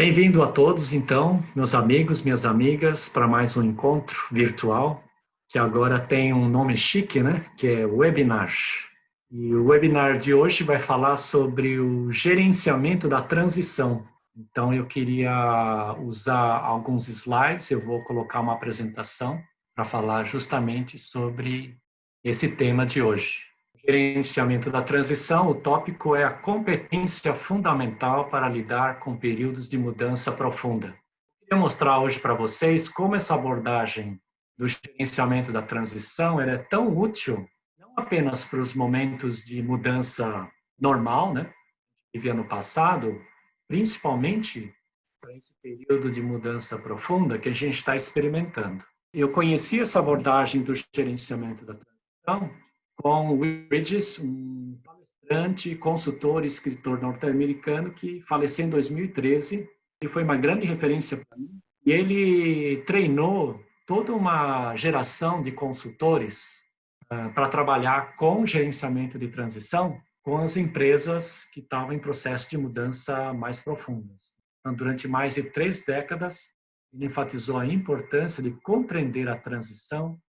Bem-vindo a todos, então, meus amigos, minhas amigas, para mais um encontro virtual, que agora tem um nome chique, né? Que é webinar. E o webinar de hoje vai falar sobre o gerenciamento da transição. Então, eu queria usar alguns slides, eu vou colocar uma apresentação para falar justamente sobre esse tema de hoje. Gerenciamento da transição, o tópico é a competência fundamental para lidar com períodos de mudança profunda. Eu queria mostrar hoje para vocês como essa abordagem do gerenciamento da transição é tão útil, não apenas para os momentos de mudança normal, né, que vivia no passado, principalmente para esse período de mudança profunda que a gente está experimentando. Eu conheci essa abordagem do gerenciamento da transição com Will Bridges, um palestrante, consultor e escritor norte-americano que faleceu em 2013 e foi uma grande referência para mim. E ele treinou toda uma geração de consultores para trabalhar com gerenciamento de transição com as empresas que estavam em processo de mudança mais profundas. Então, durante mais de 3 décadas, ele enfatizou a importância de compreender a transição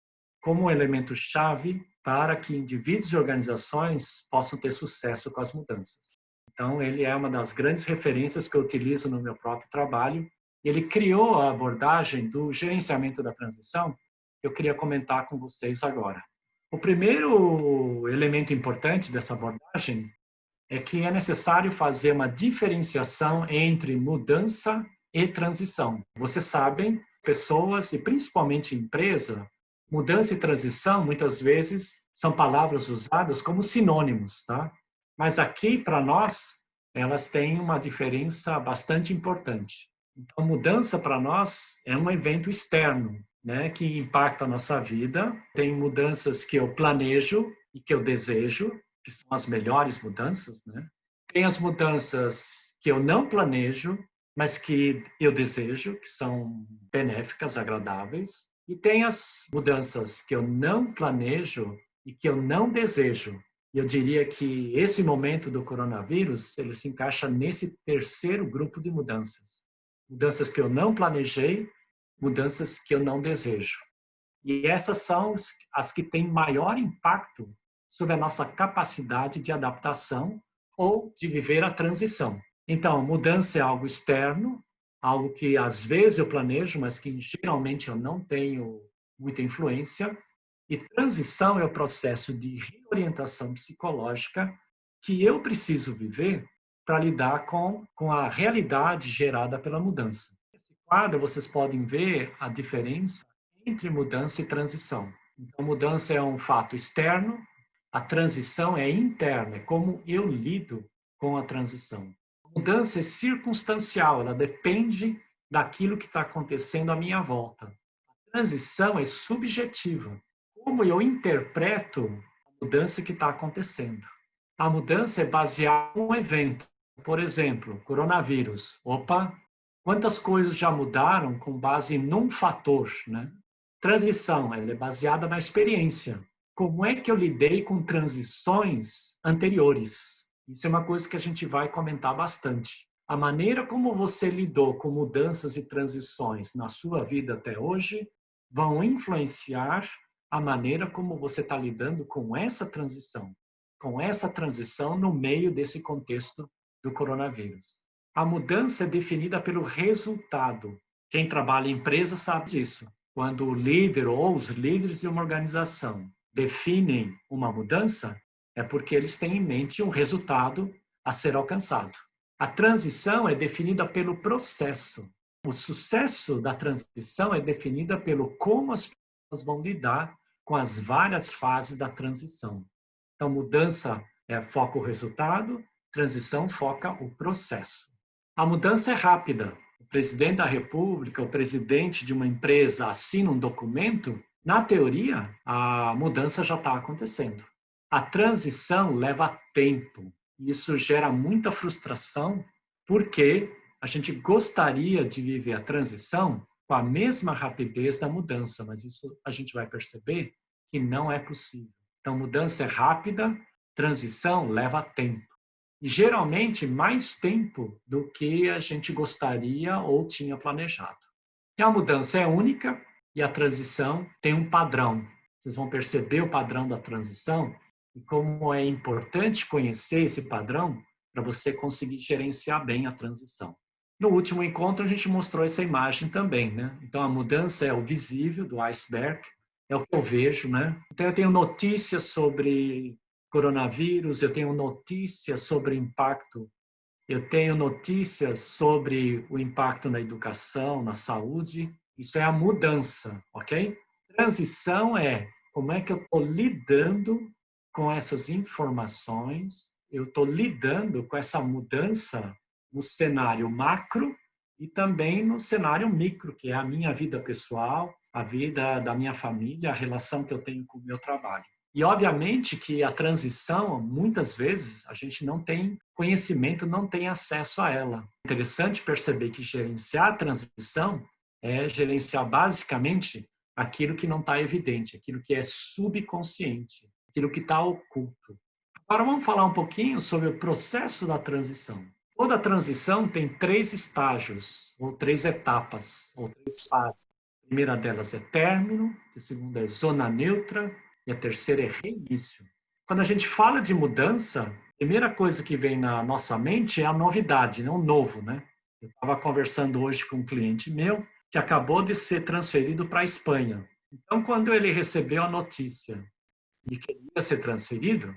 como um elemento-chave para que indivíduos e organizações possam ter sucesso com as mudanças. Então, ele é uma das grandes referências que eu utilizo no meu próprio trabalho. Ele criou a abordagem do gerenciamento da transição que eu queria comentar com vocês agora. O primeiro elemento importante dessa abordagem é que é necessário fazer uma diferenciação entre mudança e transição. Vocês sabem, pessoas e principalmente empresa, mudança e transição muitas vezes são palavras usadas como sinônimos, tá? Mas aqui para nós elas têm uma diferença bastante importante. Então, mudança para nós é um evento externo, né, que impacta a nossa vida. Tem mudanças que eu planejo e que eu desejo, que são as melhores mudanças, né? Tem as mudanças que eu não planejo, mas que eu desejo, que são benéficas, agradáveis. E tem as mudanças que eu não planejo e que eu não desejo. E eu diria que esse momento do coronavírus, ele se encaixa nesse terceiro grupo de mudanças. Mudanças que eu não planejei, mudanças que eu não desejo. E essas são as que têm maior impacto sobre a nossa capacidade de adaptação ou de viver a transição. Então, mudança é algo externo, algo que às vezes eu planejo, mas que geralmente eu não tenho muita influência. E transição é o processo de reorientação psicológica que eu preciso viver para lidar com a realidade gerada pela mudança. Nesse quadro, vocês podem ver a diferença entre mudança e transição. Então, mudança é um fato externo, a transição é interna, é como eu lido com a transição. A mudança é circunstancial, ela depende daquilo que está acontecendo à minha volta. A transição é subjetiva, como eu interpreto a mudança que está acontecendo. A mudança é baseada em um evento, por exemplo, coronavírus. Opa, quantas coisas já mudaram com base num fator, né? Transição, ela é baseada na experiência. Como é que eu lidei com transições anteriores? Isso é uma coisa que a gente vai comentar bastante. A maneira como você lidou com mudanças e transições na sua vida até hoje vão influenciar a maneira como você está lidando com essa transição no meio desse contexto do coronavírus. A mudança é definida pelo resultado. Quem trabalha em empresa sabe disso. Quando o líder ou os líderes de uma organização definem uma mudança, é porque eles têm em mente um resultado a ser alcançado. A transição é definida pelo processo. O sucesso da transição é definida pelo como as pessoas vão lidar com as várias fases da transição. Então, mudança foca o resultado, transição foca o processo. A mudança é rápida. O presidente da República, o presidente de uma empresa assina um documento, na teoria, a mudança já está acontecendo. A transição leva tempo. Isso gera muita frustração, porque a gente gostaria de viver a transição com a mesma rapidez da mudança, mas isso a gente vai perceber que não é possível. Então, mudança é rápida, transição leva tempo. e geralmente mais tempo do que a gente gostaria ou tinha planejado. E a mudança é única e a transição tem um padrão. Vocês vão perceber o padrão da transição e como é importante conhecer esse padrão para você conseguir gerenciar bem a transição. No último encontro, a gente mostrou essa imagem também, né? Então, a mudança é o visível do iceberg, é o que eu vejo, né? Então, eu tenho notícias sobre coronavírus, eu tenho notícias sobre impacto, eu tenho notícias sobre o impacto na educação, na saúde. Isso é a mudança, ok? Transição é como é que eu estou lidando com essas informações, eu estou lidando com essa mudança no cenário macro e também no cenário micro, que é a minha vida pessoal, a vida da minha família, a relação que eu tenho com o meu trabalho. E, obviamente, que a transição, muitas vezes, a gente não tem conhecimento, não tem acesso a ela. É interessante perceber que gerenciar a transição é gerenciar, basicamente, aquilo que não está evidente, aquilo que é subconsciente, aquilo que está oculto. Agora, vamos falar um pouquinho sobre o processo da transição. Toda transição tem 3 estágios, ou 3 etapas, ou 3 fases. A primeira delas é término, a segunda é zona neutra, e a terceira é reinício. Quando a gente fala de mudança, a primeira coisa que vem na nossa mente é a novidade, né? O novo, né? Eu estava conversando hoje com um cliente meu que acabou de ser transferido para a Espanha. Então, quando ele recebeu a notícia de que ele ia ser transferido,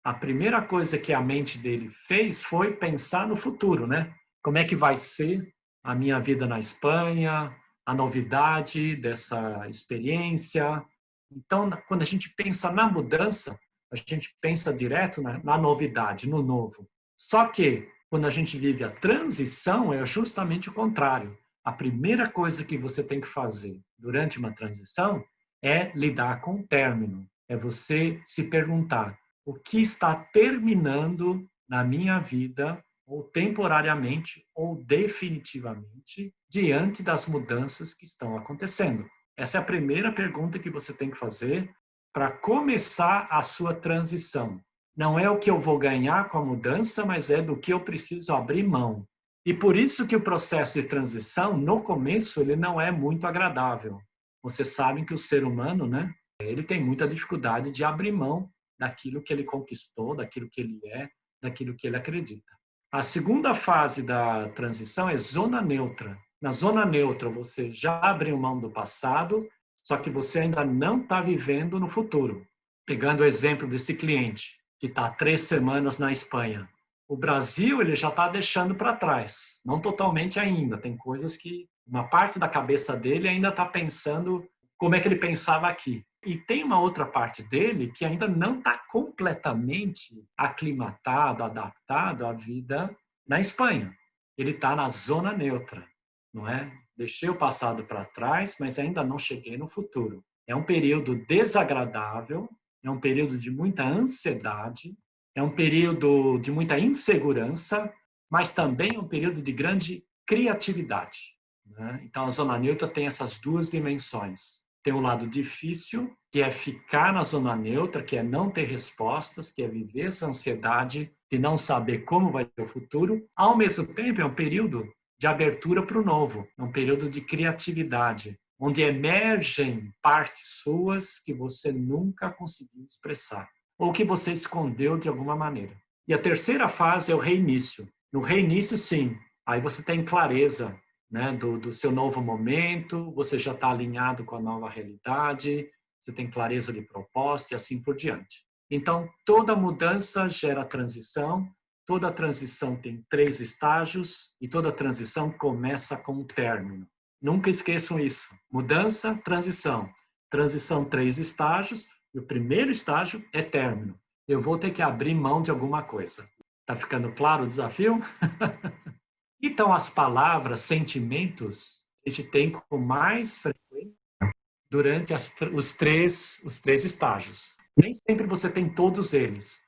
a primeira coisa que a mente dele fez foi pensar no futuro, né? Como é que vai ser a minha vida na Espanha, a novidade dessa experiência. Então, quando a gente pensa na mudança, a gente pensa direto na novidade, no novo. Só que, quando a gente vive a transição, é justamente o contrário. A primeira coisa que você tem que fazer durante uma transição é lidar com o término. É você se perguntar: o que está terminando na minha vida, ou temporariamente, ou definitivamente, diante das mudanças que estão acontecendo? Essa é a primeira pergunta que você tem que fazer para começar a sua transição. Não é o que eu vou ganhar com a mudança, mas é do que eu preciso abrir mão. E por isso que o processo de transição, no começo, ele não é muito agradável. Vocês sabem que o ser humano, né, ele tem muita dificuldade de abrir mão daquilo que ele conquistou, daquilo que ele é, daquilo que ele acredita. A segunda fase da transição é zona neutra. Na zona neutra, você já abriu mão do passado, só que você ainda não está vivendo no futuro. Pegando o exemplo desse cliente, que está há 3 semanas na Espanha. O Brasil ele já está deixando para trás. Não totalmente ainda. Tem coisas que uma parte da cabeça dele ainda está pensando como é que ele pensava aqui. E tem uma outra parte dele que ainda não está completamente aclimatado, adaptado à vida na Espanha. Ele está na zona neutra, não é? Deixei o passado para trás, mas ainda não cheguei no futuro. É um período desagradável, é um período de muita ansiedade, é um período de muita insegurança, mas também é um período de grande criatividade, né? Então, a zona neutra tem essas 2 dimensões. Tem um lado difícil, que é ficar na zona neutra, que é não ter respostas, que é viver essa ansiedade de não saber como vai ser o futuro. Ao mesmo tempo, é um período de abertura para o novo, é um período de criatividade, onde emergem partes suas que você nunca conseguiu expressar, ou que você escondeu de alguma maneira. E a terceira fase é o reinício. No reinício, sim, aí você tem clareza, né, do seu novo momento, você já está alinhado com a nova realidade, você tem clareza de propósito e assim por diante. Então, toda mudança gera transição, toda transição tem 3 estágios e toda transição começa com um término. Nunca esqueçam isso. Mudança, transição. Transição, 3 estágios e o primeiro estágio é término. Eu vou ter que abrir mão de alguma coisa. Está ficando claro o desafio? Então, as palavras, sentimentos, a gente tem com mais frequência durante os três estágios. Nem sempre você tem todos eles,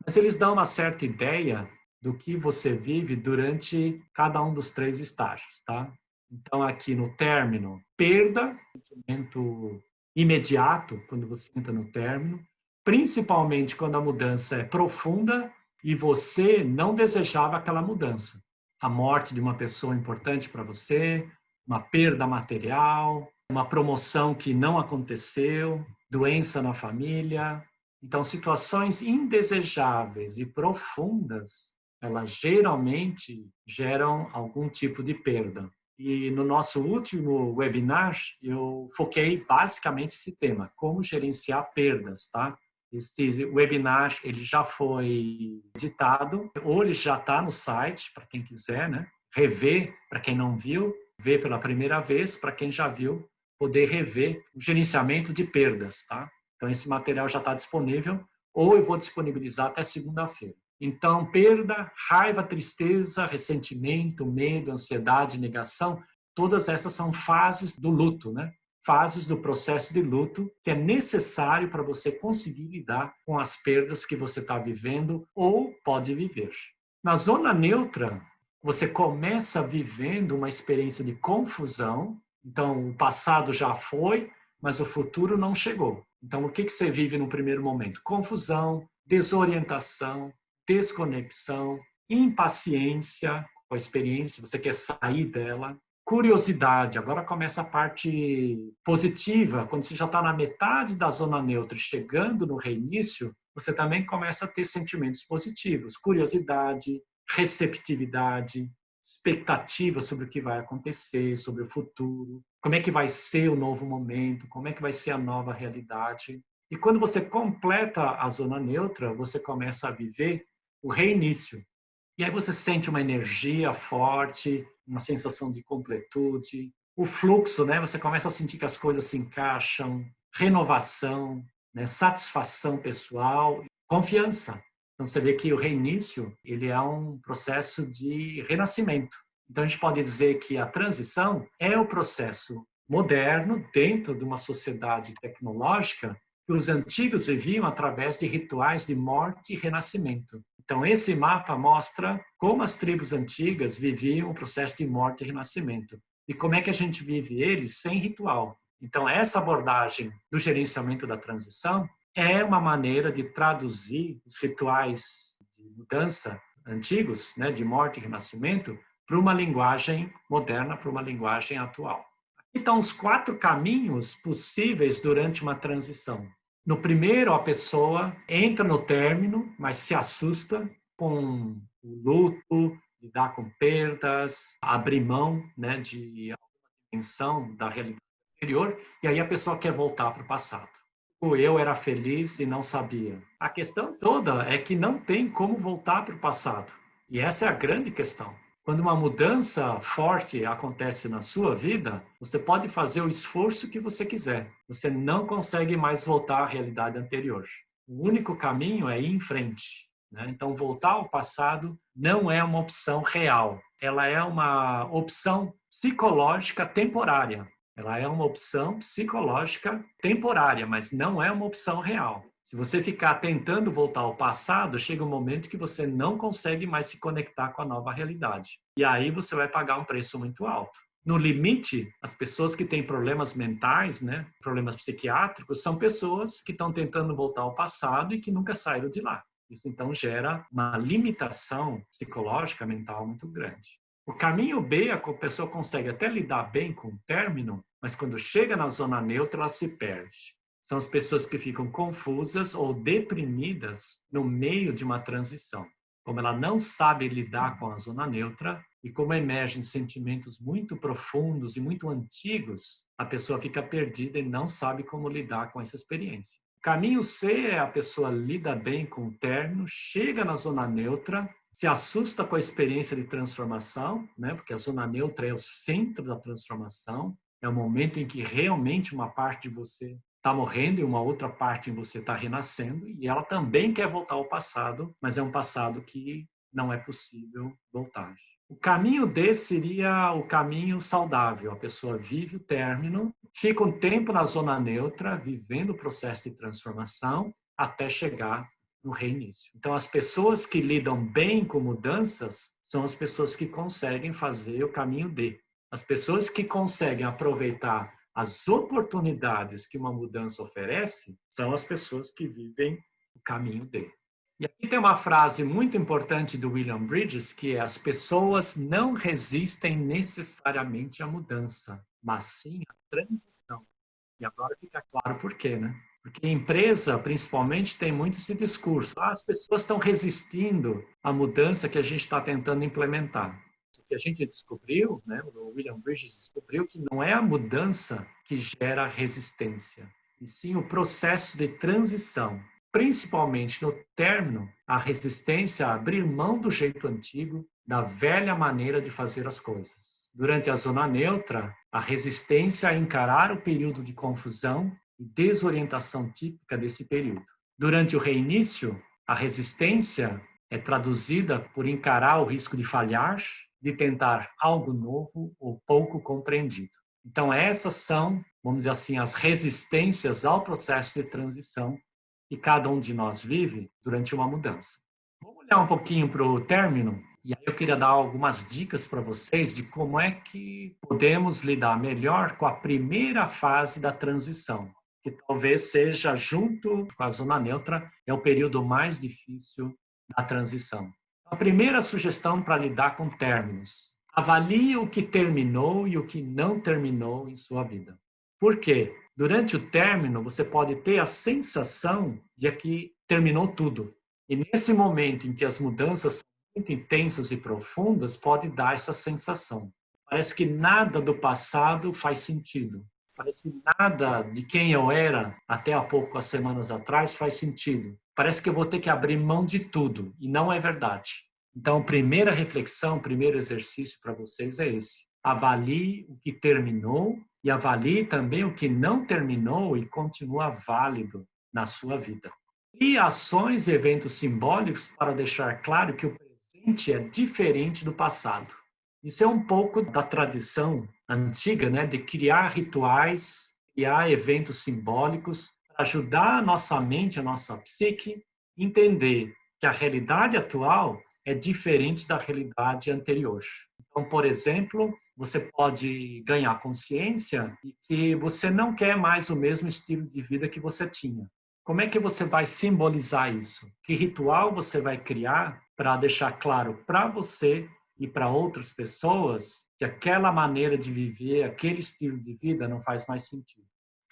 mas eles dão uma certa ideia do que você vive durante cada um dos 3 estágios, tá? Então, aqui no término, perda, sentimento imediato, quando você entra no término, principalmente quando a mudança é profunda e você não desejava aquela mudança. A morte de uma pessoa importante para você, uma perda material, uma promoção que não aconteceu, doença na família. Então, situações indesejáveis e profundas, elas geralmente geram algum tipo de perda. E no nosso último webinar, eu foquei basicamente esse tema, como gerenciar perdas, tá? Esse webinar, ele já foi editado, ou ele já está no site, para quem quiser, né? Rever, para quem não viu, ver pela primeira vez, para quem já viu, poder rever o gerenciamento de perdas, tá? Então, esse material já está disponível, ou eu vou disponibilizar até segunda-feira. Então, perda, raiva, tristeza, ressentimento, medo, ansiedade, negação, todas essas são fases do luto, né? Fases do processo de luto que é necessário para você conseguir lidar com as perdas que você está vivendo ou pode viver. Na zona neutra, você começa vivendo uma experiência de confusão. Então, o passado já foi, mas o futuro não chegou. Então, o que você vive no primeiro momento? Confusão, desorientação, desconexão, impaciência com a experiência, você quer sair dela, curiosidade. Agora começa a parte positiva, quando você já está na metade da zona neutra, chegando no reinício, você também começa a ter sentimentos positivos, curiosidade, receptividade, expectativa sobre o que vai acontecer, sobre o futuro, como é que vai ser o novo momento, como é que vai ser a nova realidade. E quando você completa a zona neutra, você começa a viver o reinício. E aí você sente uma energia forte, uma sensação de completude, o fluxo, né? Você começa a sentir que as coisas se encaixam, renovação, né? Satisfação pessoal, confiança. Então você vê que o reinício, ele é um processo de renascimento. Então a gente pode dizer que a transição é o processo moderno dentro de uma sociedade tecnológica que os antigos viviam através de rituais de morte e renascimento. Então, esse mapa mostra como as tribos antigas viviam o processo de morte e renascimento. E como é que a gente vive eles sem ritual. Então, essa abordagem do gerenciamento da transição é uma maneira de traduzir os rituais de mudança antigos, né, de morte e renascimento, para uma linguagem moderna, para uma linguagem atual. Então, os 4 caminhos possíveis durante uma transição. No primeiro, a pessoa entra no término, mas se assusta com o luto, lidar com perdas, abrir mão, né, de alguma dimensão da realidade anterior, e aí a pessoa quer voltar para o passado. O eu era feliz e não sabia. A questão toda é que não tem como voltar para o passado. E essa é a grande questão. Quando uma mudança forte acontece na sua vida, você pode fazer o esforço que você quiser. Você não consegue mais voltar à realidade anterior. O único caminho é ir em frente, né? Então, voltar ao passado não é uma opção real. Ela é uma opção psicológica temporária. Ela é uma opção psicológica temporária, mas não é uma opção real. Se você ficar tentando voltar ao passado, chega um momento que você não consegue mais se conectar com a nova realidade. E aí você vai pagar um preço muito alto. No limite, as pessoas que têm problemas mentais, né, problemas psiquiátricos, são pessoas que estão tentando voltar ao passado e que nunca saíram de lá. Isso então gera uma limitação psicológica mental muito grande. O caminho B, a pessoa consegue até lidar bem com o término, mas quando chega na zona neutra, ela se perde. São as pessoas que ficam confusas ou deprimidas no meio de uma transição. Como ela não sabe lidar com a zona neutra e como emergem sentimentos muito profundos e muito antigos, a pessoa fica perdida e não sabe como lidar com essa experiência. Caminho C é a pessoa lida bem com o término, chega na zona neutra, se assusta com a experiência de transformação, né? Porque a zona neutra é o centro da transformação, é o momento em que realmente uma parte de você está morrendo e uma outra parte em você está renascendo, e ela também quer voltar ao passado, mas é um passado que não é possível voltar. O caminho D seria o caminho saudável. A pessoa vive o término, fica um tempo na zona neutra, vivendo o processo de transformação, até chegar no reinício. Então, as pessoas que lidam bem com mudanças são as pessoas que conseguem fazer o caminho D. As pessoas que conseguem aproveitar as oportunidades que uma mudança oferece são as pessoas que vivem o caminho D. E aqui tem uma frase muito importante do William Bridges, que é: as pessoas não resistem necessariamente à mudança, mas sim à transição. E agora fica claro por quê, né? Porque a empresa, principalmente, tem muito esse discurso. As pessoas estão resistindo à mudança que a gente está tentando implementar. O que a gente descobriu, né, o William Bridges descobriu que não é a mudança que gera resistência, e sim o processo de transição. Principalmente no término, a resistência a abrir mão do jeito antigo, da velha maneira de fazer as coisas. Durante a zona neutra, a resistência a encarar o período de confusão e desorientação típica desse período. Durante o reinício, a resistência é traduzida por encarar o risco de falhar, de tentar algo novo ou pouco compreendido. Então, essas são, vamos dizer assim, as resistências ao processo de transição que cada um de nós vive durante uma mudança. Vamos olhar um pouquinho para o término, e aí eu queria dar algumas dicas para vocês de como é que podemos lidar melhor com a primeira fase da transição, que talvez seja, junto com a zona neutra, é o período mais difícil da transição. A primeira sugestão para lidar com términos: avalie o que terminou e o que não terminou em sua vida. Por quê? Durante o término, você pode ter a sensação de que terminou tudo. E nesse momento em que as mudanças são muito intensas e profundas, pode dar essa sensação. Parece que nada do passado faz sentido. Parece que nada de quem eu era até há poucas semanas atrás faz sentido. Parece que eu vou ter que abrir mão de tudo, e não é verdade. Então, primeira reflexão, primeiro exercício para vocês é esse: avalie o que terminou e avalie também o que não terminou e continua válido na sua vida. E ações e eventos simbólicos para deixar claro que o presente é diferente do passado. Isso é um pouco da tradição antiga, né, de criar rituais, criar eventos simbólicos para ajudar a nossa mente, a nossa psique, a entender que a realidade atual é diferente da realidade anterior. Então, por exemplo, você pode ganhar consciência de que você não quer mais o mesmo estilo de vida que você tinha. Como é que você vai simbolizar isso? Que ritual você vai criar para deixar claro para você e para outras pessoas que aquela maneira de viver, aquele estilo de vida não faz mais sentido?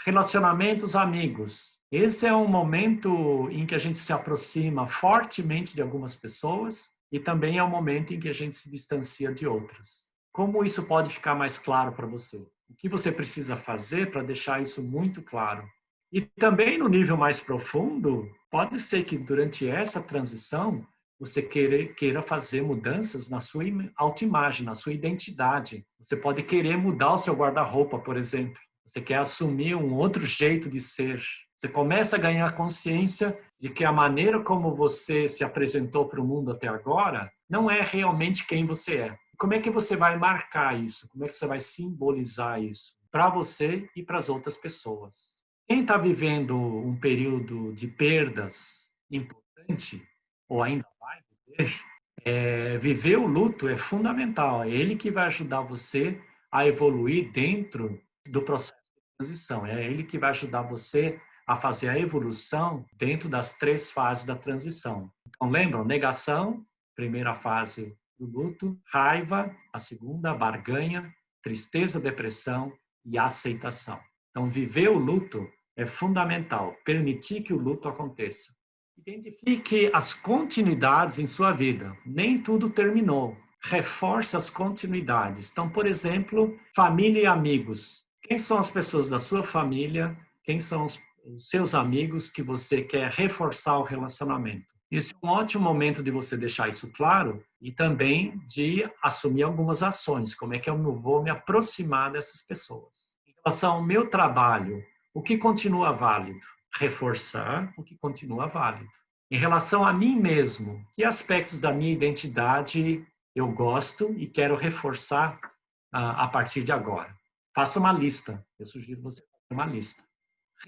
Relacionamentos, amigos. Esse é um momento em que a gente se aproxima fortemente de algumas pessoas e também é um momento em que a gente se distancia de outras. Como isso pode ficar mais claro para você? O que você precisa fazer para deixar isso muito claro? E também no nível mais profundo, pode ser que durante essa transição você queira fazer mudanças na sua autoimagem, na sua identidade. Você pode querer mudar o seu guarda-roupa, por exemplo. Você quer assumir um outro jeito de ser. Você começa a ganhar consciência de que a maneira como você se apresentou para o mundo até agora não é realmente quem você é. Como é que você vai marcar isso? Como é que você vai simbolizar isso para você e para as outras pessoas? Quem está vivendo um período de perdas importante, ou ainda vai viver, viver o luto é fundamental. É ele que vai ajudar você a evoluir dentro do processo de transição. É ele que vai ajudar você a fazer a evolução dentro das 3 fases da transição. Então, lembram? Negação, primeira fase do luto; raiva, a segunda; barganha, tristeza, depressão e aceitação. Então, viver o luto é fundamental, permitir que o luto aconteça. Identifique as continuidades em sua vida. Nem tudo terminou. Reforce as continuidades. Então, por exemplo, família e amigos. Quem são as pessoas da sua família? Quem são os seus amigos que você quer reforçar o relacionamento? Esse é um ótimo momento de você deixar isso claro e também de assumir algumas ações. Como é que eu vou me aproximar dessas pessoas? Em relação ao meu trabalho, o que continua válido? Reforçar o que continua válido. Em relação a mim mesmo, que aspectos da minha identidade eu gosto e quero reforçar a partir de agora? Faça uma lista. Eu sugiro você fazer uma lista.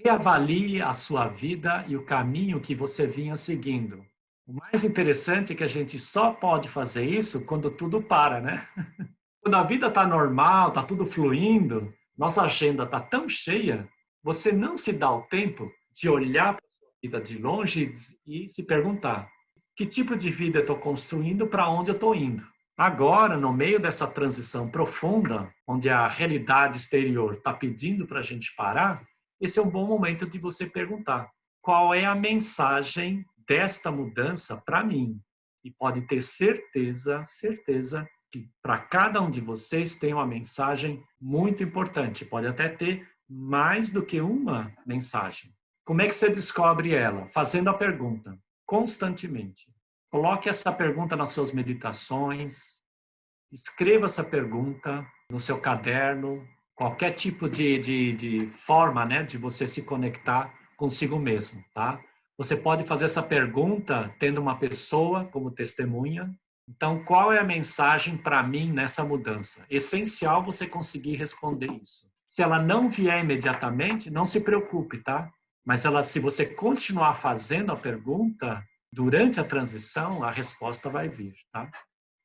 Reavalie a sua vida e o caminho que você vinha seguindo. O mais interessante é que a gente só pode fazer isso quando tudo para, né? Quando a vida está normal, está tudo fluindo, nossa agenda está tão cheia, você não se dá o tempo de olhar para a sua vida de longe e se perguntar: Que tipo de vida eu estou construindo, para onde eu estou indo. Agora, no meio dessa transição profunda, onde a realidade exterior está pedindo para a gente parar, esse é um bom momento de você perguntar qual é a mensagem desta mudança para mim. E pode ter certeza que para cada um de vocês tem uma mensagem muito importante. Pode até ter mais do que uma mensagem. Como é que você descobre ela? Fazendo a pergunta constantemente. Coloque essa pergunta nas suas meditações, escreva essa pergunta no seu caderno, qualquer tipo de forma, né, de você se conectar consigo mesmo, tá? Você pode fazer essa pergunta tendo uma pessoa como testemunha. Então, qual é a mensagem para mim nessa mudança? Essencial você conseguir responder isso. Se ela não vier imediatamente, não se preocupe, tá? Mas se você continuar fazendo a pergunta, durante a transição, a resposta vai vir, tá?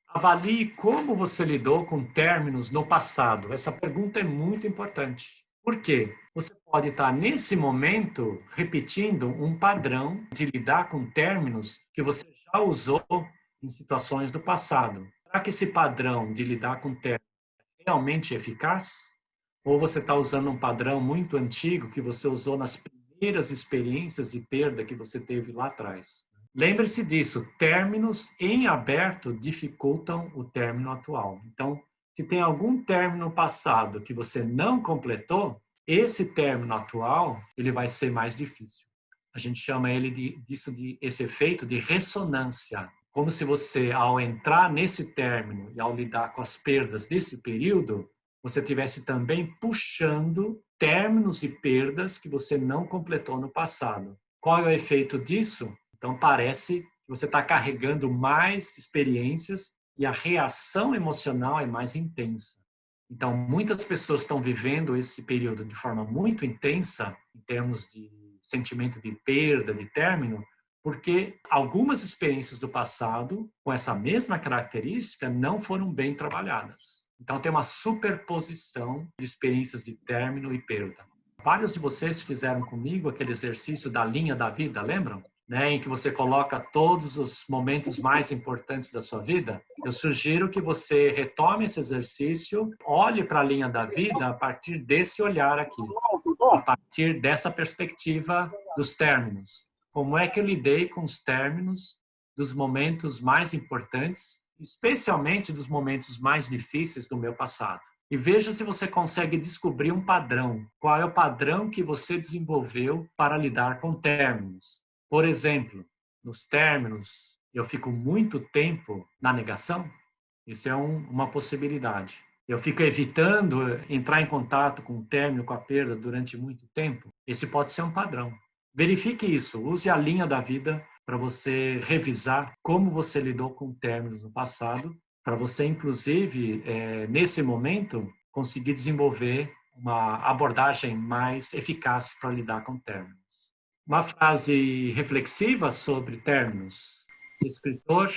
Avalie como você lidou com términos no passado. Essa pergunta é muito importante. Por quê? Você pode estar, nesse momento, repetindo um padrão de lidar com términos que você já usou em situações do passado. Será que esse padrão de lidar com términos é realmente eficaz? Ou você está usando um padrão muito antigo que você usou nas primeiras experiências de perda que você teve lá atrás? Lembre-se disso, términos em aberto dificultam o término atual. Então, se tem algum término passado que você não completou, esse término atual, ele vai ser mais difícil. A gente chama esse efeito de ressonância. Como se você, ao entrar nesse término e ao lidar com as perdas desse período, você estivesse também puxando términos e perdas que você não completou no passado. Qual é o efeito disso? Então, parece que você está carregando mais experiências e a reação emocional é mais intensa. Então, muitas pessoas estão vivendo esse período de forma muito intensa, em termos de sentimento de perda, de término, porque algumas experiências do passado, com essa mesma característica, não foram bem trabalhadas. Então, tem uma superposição de experiências de término e perda. Vários de vocês fizeram comigo aquele exercício da linha da vida, lembram? Né, em que você coloca todos os momentos mais importantes da sua vida. Eu sugiro que você retome esse exercício, olhe para a linha da vida a partir desse olhar aqui, a partir dessa perspectiva dos términos. Como é que eu lidei com os términos dos momentos mais importantes, especialmente dos momentos mais difíceis do meu passado? E veja se você consegue descobrir um padrão. Qual é o padrão que você desenvolveu para lidar com términos? Por exemplo, nos términos, eu fico muito tempo na negação. Isso é uma possibilidade. Eu fico evitando entrar em contato com o término, com a perda durante muito tempo. Esse pode ser um padrão. Verifique isso. Use a linha da vida para você revisar como você lidou com términos no passado, para você, inclusive, nesse momento, conseguir desenvolver uma abordagem mais eficaz para lidar com términos. Uma frase reflexiva sobre términos. O escritor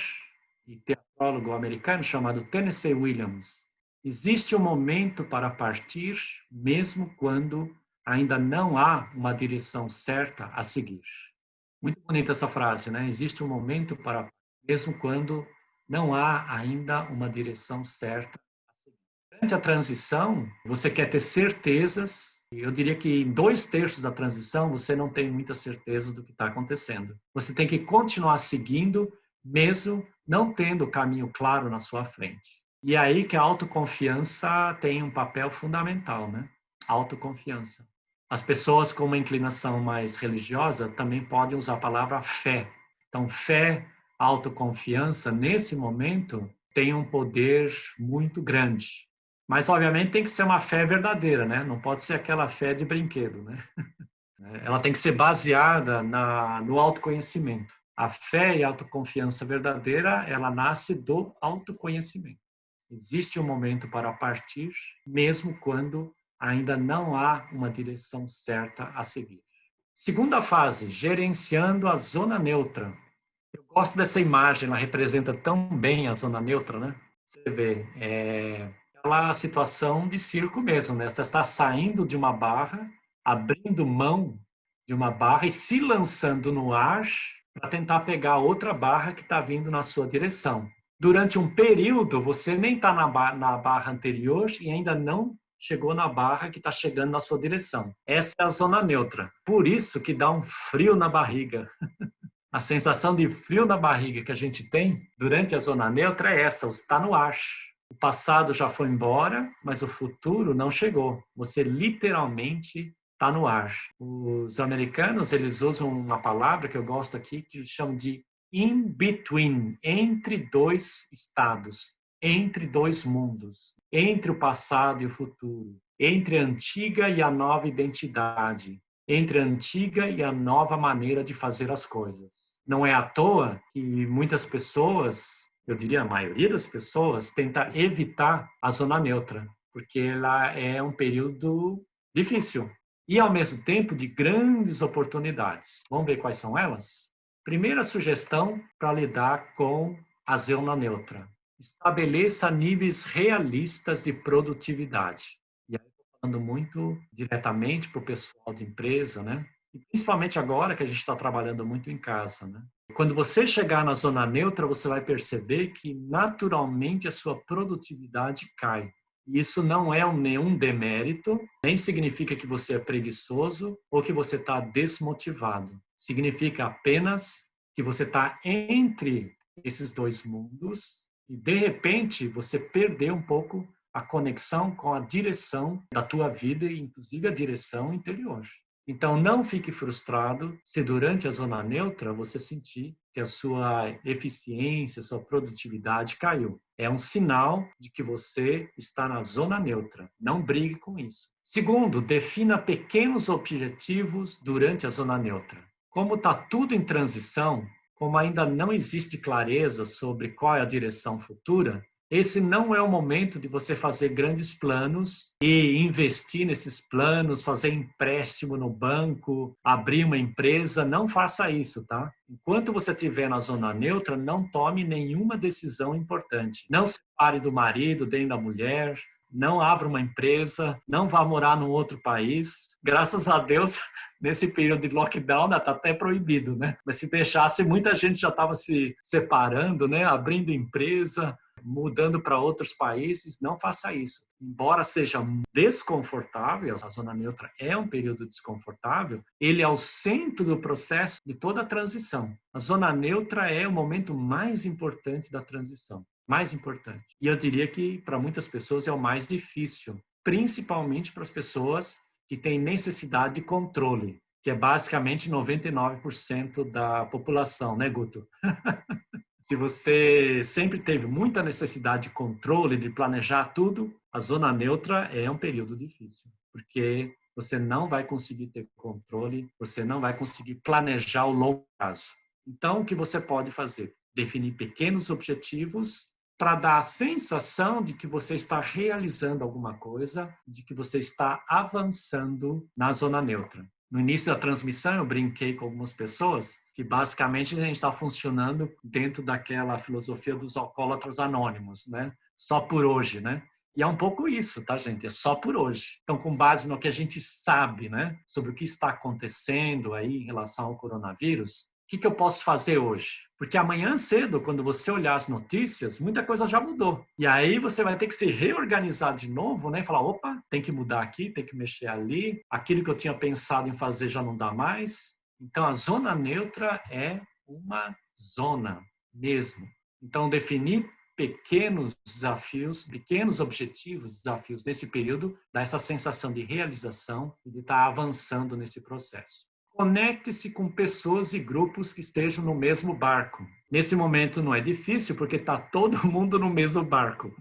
e teatrólogo americano chamado Tennessee Williams. Existe um momento para partir, mesmo quando ainda não há uma direção certa a seguir. Muito bonita essa frase, né? Existe um momento para, mesmo quando não há ainda uma direção certa a seguir. Durante a transição, você quer ter certezas. Eu diria que em 2/3 da transição você não tem muita certeza do que está acontecendo. Você tem que continuar seguindo, mesmo não tendo o caminho claro na sua frente. E é aí que a autoconfiança tem um papel fundamental, né? Autoconfiança. As pessoas com uma inclinação mais religiosa também podem usar a palavra fé. Então, fé, autoconfiança, nesse momento, tem um poder muito grande. Mas, obviamente, tem que ser uma fé verdadeira, né? Não pode ser aquela fé de brinquedo, né? Ela tem que ser baseada no autoconhecimento. A fé e a autoconfiança verdadeira, ela nasce do autoconhecimento. Existe um momento para partir, mesmo quando ainda não há uma direção certa a seguir. Segunda fase, gerenciando a zona neutra. Eu gosto dessa imagem, ela representa tão bem a zona neutra, né? Você vê, aquela situação de circo mesmo, né? Você está saindo de uma barra, abrindo mão de uma barra e se lançando no ar para tentar pegar outra barra que está vindo na sua direção. Durante um período, você nem está na barra anterior e ainda não chegou na barra que está chegando na sua direção. Essa é a zona neutra. Por isso que dá um frio na barriga. A sensação de frio na barriga que a gente tem durante a zona neutra é essa, você está no ar. O passado já foi embora, mas o futuro não chegou. Você literalmente está no ar. Os americanos, eles usam uma palavra que eu gosto aqui, que eles chamam de in between, entre dois estados, entre dois mundos, entre o passado e o futuro, entre a antiga e a nova identidade, entre a antiga e a nova maneira de fazer as coisas. Não é à toa que muitas pessoas, eu diria a maioria das pessoas, tenta evitar a zona neutra, porque ela é um período difícil e, ao mesmo tempo, de grandes oportunidades. Vamos ver quais são elas? Primeira sugestão para lidar com a zona neutra. Estabeleça níveis realistas de produtividade. E aí estou falando muito diretamente para o pessoal de empresa, né? E principalmente agora que a gente está trabalhando muito em casa, né? Quando você chegar na zona neutra, você vai perceber que naturalmente a sua produtividade cai. E isso não é nenhum demérito, nem significa que você é preguiçoso ou que você está desmotivado. Significa apenas que você está entre esses dois mundos e, de repente, você perdeu um pouco a conexão com a direção da tua vida e, inclusive, a direção interior. Então, não fique frustrado se durante a zona neutra você sentir que a sua eficiência, a sua produtividade caiu. É um sinal de que você está na zona neutra. Não brigue com isso. Segundo, defina pequenos objetivos durante a zona neutra. Como está tudo em transição, como ainda não existe clareza sobre qual é a direção futura, esse não é o momento de você fazer grandes planos e investir nesses planos, fazer empréstimo no banco, abrir uma empresa. Não faça isso, tá? Enquanto você estiver na zona neutra, não tome nenhuma decisão importante. Não se separe do marido, nem da mulher, não abra uma empresa, não vá morar num outro país. Graças a Deus, nesse período de lockdown, está até proibido, né? Mas se deixasse, muita gente já estava se separando, né? Abrindo empresa, mudando para outros países. Não faça isso. Embora seja desconfortável, a zona neutra é um período desconfortável, ele é o centro do processo de toda a transição. A zona neutra é o momento mais importante da transição. Mais importante. E eu diria que para muitas pessoas é o mais difícil, principalmente para as pessoas que têm necessidade de controle, que é basicamente 99% da população, né, Guto? Se você sempre teve muita necessidade de controle, de planejar tudo, a zona neutra é um período difícil, porque você não vai conseguir ter controle, você não vai conseguir planejar o longo prazo. Então, o que você pode fazer? Definir pequenos objetivos para dar a sensação de que você está realizando alguma coisa, de que você está avançando na zona neutra. No início da transmissão, eu brinquei com algumas pessoas que basicamente a gente está funcionando dentro daquela filosofia dos alcoólatras anônimos, né? Só por hoje, né? E é um pouco isso, tá, gente? É só por hoje. Então, com base no que a gente sabe, né, sobre o que está acontecendo aí em relação ao coronavírus, o que eu posso fazer hoje? Porque amanhã cedo, quando você olhar as notícias, muita coisa já mudou. E aí você vai ter que se reorganizar de novo, né? Falar, opa, tem que mudar aqui, tem que mexer ali. Aquilo que eu tinha pensado em fazer já não dá mais. Então, a zona neutra é uma zona mesmo. Então, definir pequenos desafios, pequenos objetivos, desafios nesse período, dá essa sensação de realização e de estar avançando nesse processo. Conecte-se com pessoas e grupos que estejam no mesmo barco. Nesse momento não é difícil, porque está todo mundo no mesmo barco.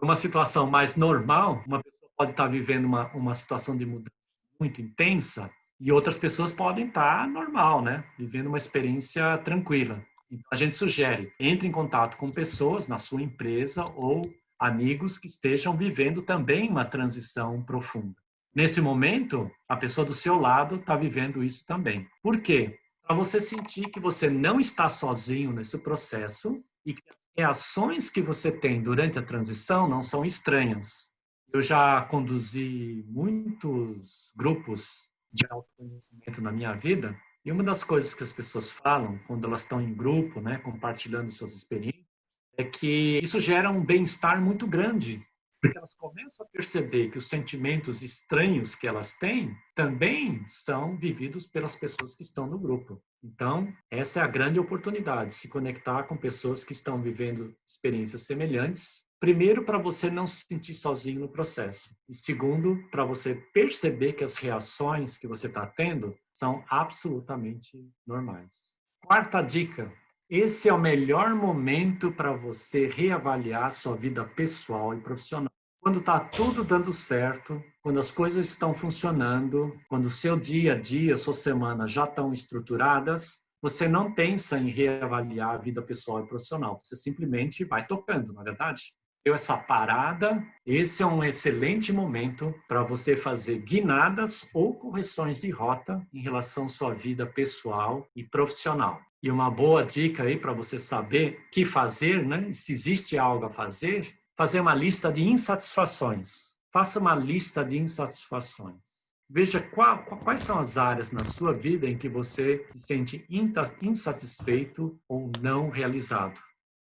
Numa situação mais normal, uma pessoa pode estar vivendo uma situação de mudança muito intensa e outras pessoas podem estar normal, né? Vivendo uma experiência tranquila. Então, a gente sugere, entre em contato com pessoas na sua empresa ou amigos que estejam vivendo também uma transição profunda. Nesse momento, a pessoa do seu lado está vivendo isso também. Por quê? Para você sentir que você não está sozinho nesse processo e que as reações que você tem durante a transição não são estranhas. Eu já conduzi muitos grupos de autoconhecimento na minha vida E uma das coisas que as pessoas falam quando elas estão em grupo, né, compartilhando suas experiências, é que isso gera um bem-estar muito grande, porque elas começam a perceber que os sentimentos estranhos que elas têm também são vividos pelas pessoas que estão no grupo. Então, essa é a grande oportunidade, se conectar com pessoas que estão vivendo experiências semelhantes. Primeiro, para você não se sentir sozinho no processo. E segundo, para você perceber que as reações que você está tendo são absolutamente normais. Quarta dica: esse é o melhor momento para você reavaliar sua vida pessoal e profissional. Quando está tudo dando certo, quando as coisas estão funcionando, quando o seu dia a dia, sua semana já estão estruturadas, você não pensa em reavaliar a vida pessoal e profissional. Você simplesmente vai tocando, na verdade. Deu essa parada, esse é um excelente momento para você fazer guinadas ou correções de rota em relação à sua vida pessoal e profissional. E uma boa dica aí para você saber o que fazer, né? Se existe algo a fazer uma lista de insatisfações. Faça uma lista de insatisfações. Veja quais são as áreas na sua vida em que você se sente insatisfeito ou não realizado.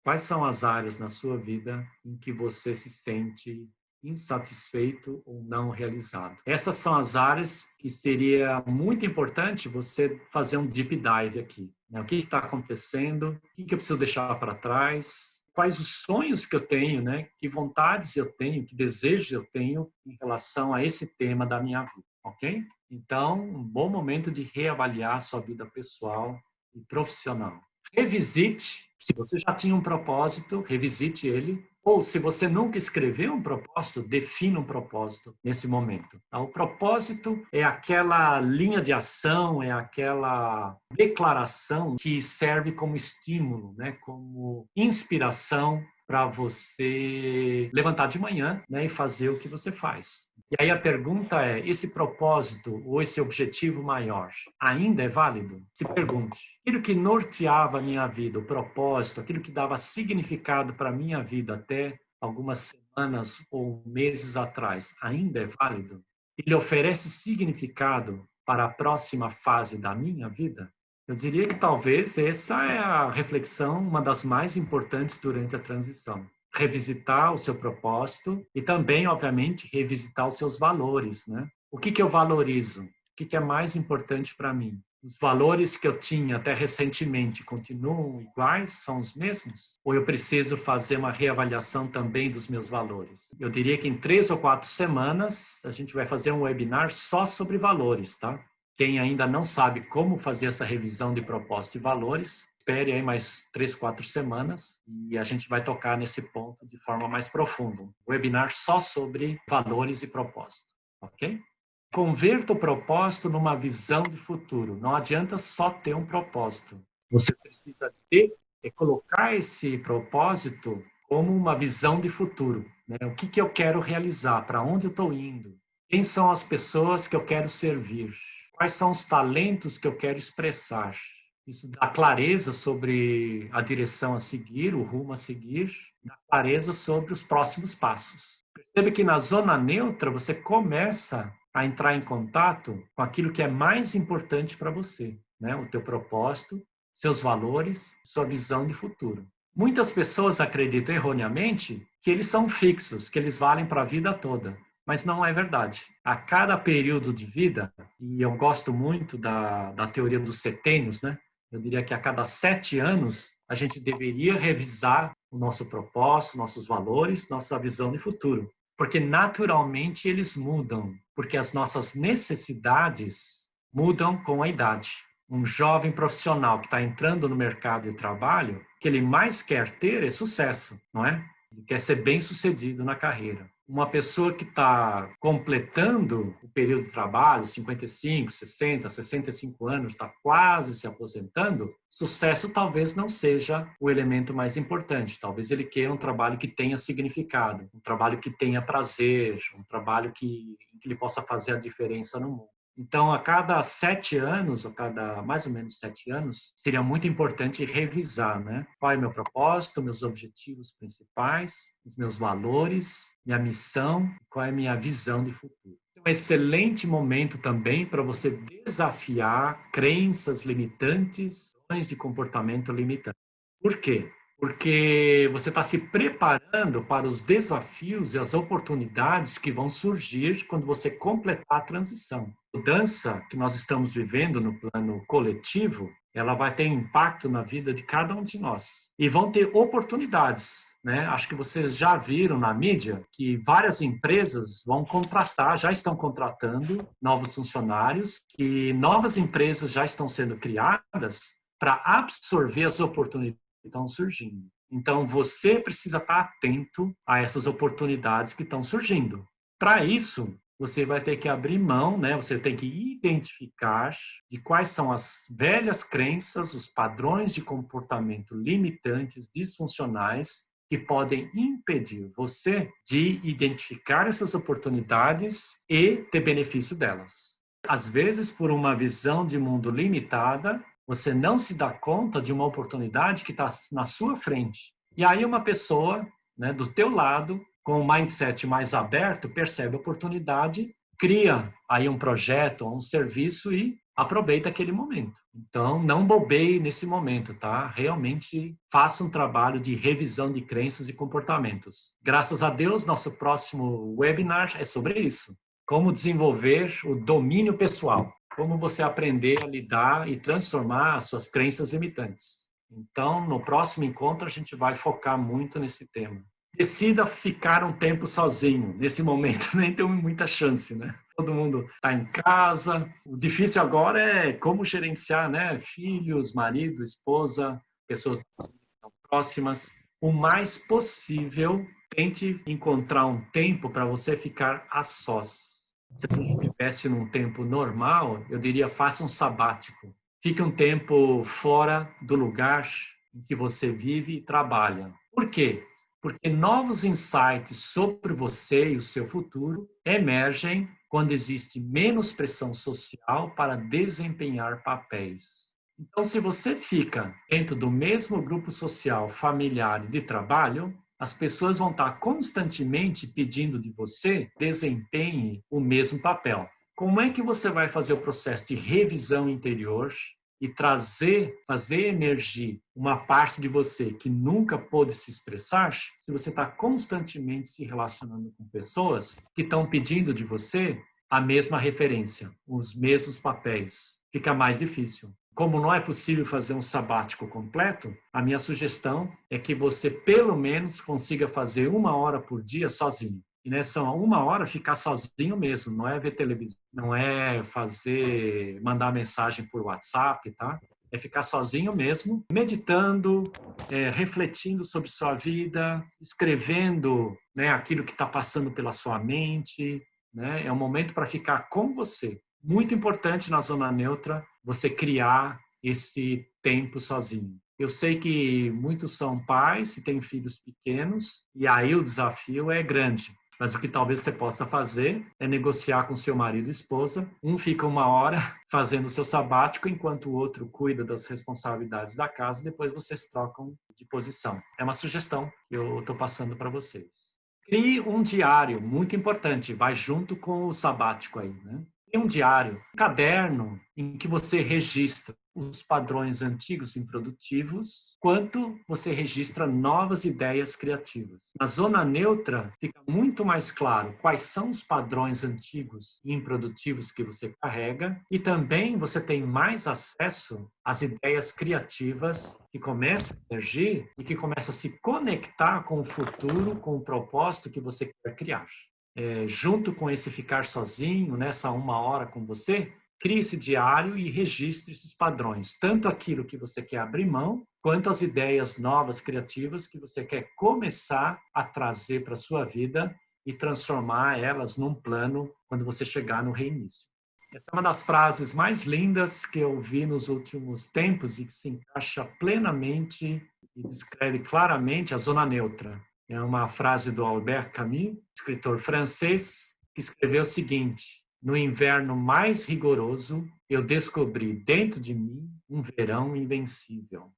Quais são as áreas na sua vida em que você se sente insatisfeito ou não realizado? Essas são as áreas que seria muito importante você fazer um deep dive aqui. O que está acontecendo? O que eu preciso deixar para trás? Quais os sonhos que eu tenho, né? Que vontades eu tenho, que desejos eu tenho em relação a esse tema da minha vida, ok? Então, um bom momento de reavaliar a sua vida pessoal e profissional. Revisite, se você já tinha um propósito, revisite ele. Ou se você nunca escreveu um propósito, defina um propósito nesse momento. O propósito é aquela linha de ação, é aquela declaração que serve como estímulo, né? Como inspiração para você levantar de manhã, né? E fazer o que você faz. E aí a pergunta é, esse propósito ou esse objetivo maior ainda é válido? Se pergunte. Aquilo que norteava a minha vida, o propósito, aquilo que dava significado para a minha vida até algumas semanas ou meses atrás, ainda é válido? Ele oferece significado para a próxima fase da minha vida? Eu diria que talvez essa é a reflexão, uma das mais importantes durante a transição. Revisitar o seu propósito e também, obviamente, revisitar os seus valores, né? O que eu valorizo? O que é mais importante para mim? Os valores que eu tinha até recentemente continuam iguais? São os mesmos? Ou eu preciso fazer uma reavaliação também dos meus valores? Eu diria que em 3 ou 4 semanas a gente vai fazer um webinar só sobre valores, tá? Quem ainda não sabe como fazer essa revisão de propósito e valores, espere aí mais 3, 4 semanas e a gente vai tocar nesse ponto de forma mais profunda. Um webinar só sobre valores e propósito, ok? Converta o propósito numa visão de futuro. Não adianta só ter um propósito. Você precisa colocar esse propósito como uma visão de futuro, né? O que eu quero realizar? Para onde eu estou indo? Quem são as pessoas que eu quero servir? Quais são os talentos que eu quero expressar? Isso dá clareza sobre a direção a seguir, o rumo a seguir, dá clareza sobre os próximos passos. Percebe que na zona neutra você começa a entrar em contato com aquilo que é mais importante para você, né? O teu propósito, seus valores, sua visão de futuro. Muitas pessoas acreditam erroneamente que eles são fixos, que eles valem para a vida toda. Mas não é verdade. A cada período de vida, e eu gosto muito da teoria dos setênios, né? Eu diria que a cada 7 anos a gente deveria revisar o nosso propósito, nossos valores, nossa visão de futuro. Porque naturalmente eles mudam, porque as nossas necessidades mudam com a idade. Um jovem profissional que está entrando no mercado de trabalho, o que ele mais quer ter é sucesso, não é? Ele quer ser bem-sucedido na carreira. Uma pessoa que está completando o período de trabalho, 55, 60, 65 anos, está quase se aposentando, sucesso talvez não seja o elemento mais importante. Talvez ele queira um trabalho que tenha significado, um trabalho que tenha prazer, um trabalho que ele possa fazer a diferença no mundo. Então, a cada 7 anos, ou cada mais ou menos 7 anos, seria muito importante revisar, né? Qual é o meu propósito, meus objetivos principais, os meus valores, minha missão, qual é a minha visão de futuro. um excelente momento também para você desafiar crenças limitantes, padrões de comportamento limitante. Por quê? Porque você está se preparando para os desafios e as oportunidades que vão surgir quando você completar a transição. A mudança que nós estamos vivendo no plano coletivo, ela vai ter impacto na vida de cada um de nós. E vão ter oportunidades, né? Acho que vocês já viram na mídia que várias empresas vão contratar, já estão contratando novos funcionários, que novas empresas já estão sendo criadas para absorver as oportunidades que estão surgindo. Então, você precisa estar atento a essas oportunidades que estão surgindo. Para isso, você vai ter que abrir mão, né? Você tem que identificar de quais são as velhas crenças, os padrões de comportamento limitantes, disfuncionais, que podem impedir você de identificar essas oportunidades e ter benefício delas. Às vezes, por uma visão de mundo limitada, você não se dá conta de uma oportunidade que está na sua frente. E aí uma pessoa, né, do teu lado, com um mindset mais aberto, percebe a oportunidade, cria aí um projeto ou um serviço e aproveita aquele momento. Então, não bobeie nesse momento, tá? Realmente faça um trabalho de revisão de crenças e comportamentos. Graças a Deus, nosso próximo webinar é sobre isso. Como desenvolver o domínio pessoal. Como você aprender a lidar e transformar as suas crenças limitantes. Então, no próximo encontro, a gente vai focar muito nesse tema. Decida ficar um tempo sozinho. Nesse momento, nem tem muita chance, né? Todo mundo está em casa. O difícil agora é como gerenciar, né? Filhos, marido, esposa, pessoas próximas. O mais possível, tente encontrar um tempo para você ficar a sós. Se a gente estivesse num tempo normal, eu diria, faça um sabático. Fique um tempo fora do lugar em que você vive e trabalha. Por quê? Porque novos insights sobre você e o seu futuro emergem quando existe menos pressão social para desempenhar papéis. Então, se você fica dentro do mesmo grupo social, familiar e de trabalho, as pessoas vão estar constantemente pedindo de você desempenhe o mesmo papel. Como é que você vai fazer o processo de revisão interior e fazer emergir uma parte de você que nunca pôde se expressar, se você está constantemente se relacionando com pessoas que estão pedindo de você a mesma referência, os mesmos papéis? Fica mais difícil. Como não é possível fazer um sabático completo, a minha sugestão é que você, pelo menos, consiga fazer 1 hora por dia sozinho. E nessa 1 hora, ficar sozinho mesmo. Não é ver televisão, não é mandar mensagem por WhatsApp, tá? É ficar sozinho mesmo, meditando, refletindo sobre sua vida, escrevendo, né, aquilo que está passando pela sua mente, né? É um momento para ficar com você. Muito importante na zona neutra você criar esse tempo sozinho. Eu sei que muitos são pais e têm filhos pequenos, e aí o desafio é grande. Mas o que talvez você possa fazer é negociar com seu marido e esposa. Um fica 1 hora fazendo o seu sabático, enquanto o outro cuida das responsabilidades da casa, depois vocês trocam de posição. É uma sugestão que eu estou passando para vocês. Crie um diário, muito importante, vai junto com o sabático aí, né? Crie um diário, um caderno em que você registra os padrões antigos e improdutivos, quanto você registra novas ideias criativas. Na zona neutra, fica muito mais claro quais são os padrões antigos e improdutivos que você carrega, e também você tem mais acesso às ideias criativas que começam a emergir e que começam a se conectar com o futuro, com o propósito que você quer criar. Junto com esse ficar sozinho, nessa 1 hora com você, crie esse diário e registre esses padrões, tanto aquilo que você quer abrir mão, quanto as ideias novas, criativas, que você quer começar a trazer para a sua vida e transformar elas num plano quando você chegar no reinício. Essa é uma das frases mais lindas que eu vi nos últimos tempos e que se encaixa plenamente e descreve claramente a zona neutra. É uma frase do Albert Camus, escritor francês, que escreveu o seguinte: no inverno mais rigoroso, eu descobri dentro de mim um verão invencível.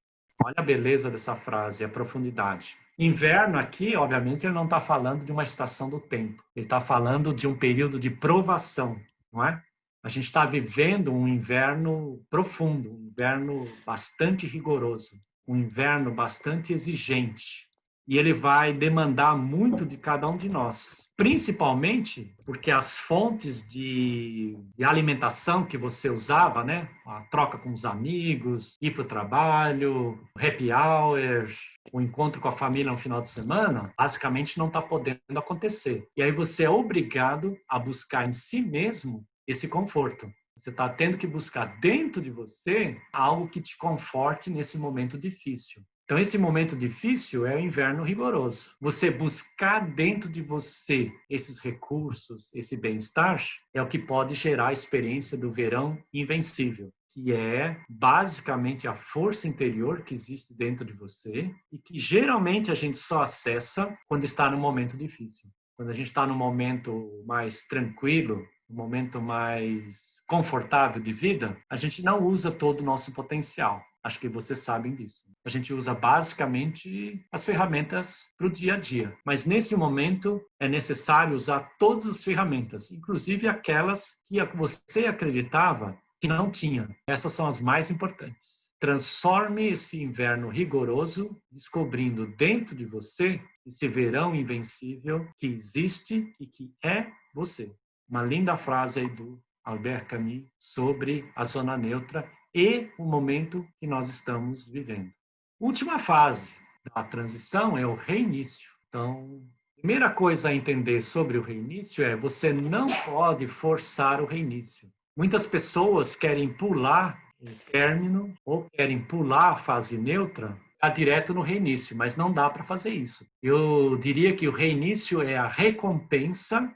Olha a beleza dessa frase, a profundidade. Inverno aqui, obviamente, ele não está falando de uma estação do tempo. Ele está falando de um período de provação, não é? A gente está vivendo um inverno profundo, um inverno bastante rigoroso, um inverno bastante exigente. E ele vai demandar muito de cada um de nós. Principalmente porque as fontes de alimentação que você usava, né? A troca com os amigos, ir para o trabalho, happy hour, o encontro com a família no final de semana, basicamente não está podendo acontecer. E aí você é obrigado a buscar em si mesmo esse conforto. Você está tendo que buscar dentro de você algo que te conforte nesse momento difícil. Então, esse momento difícil é o inverno rigoroso. Você buscar dentro de você esses recursos, esse bem-estar, é o que pode gerar a experiência do verão invencível, que é basicamente a força interior que existe dentro de você e que geralmente a gente só acessa quando está num momento difícil. Quando a gente está num momento mais tranquilo, um momento mais confortável de vida, a gente não usa todo o nosso potencial. Acho que vocês sabem disso. A gente usa basicamente as ferramentas para o dia a dia. Mas nesse momento é necessário usar todas as ferramentas, inclusive aquelas que você acreditava que não tinha. Essas são as mais importantes. Transforme esse inverno rigoroso, descobrindo dentro de você esse verão invencível que existe e que é você. Uma linda frase aí do Albert Camus sobre a zona neutra e o momento que nós estamos vivendo. Última fase da transição é o reinício. Então, a primeira coisa a entender sobre o reinício é você não pode forçar o reinício. Muitas pessoas querem pular o término ou querem pular a fase neutra direto no reinício, mas não dá para fazer isso. Eu diria que o reinício é a recompensa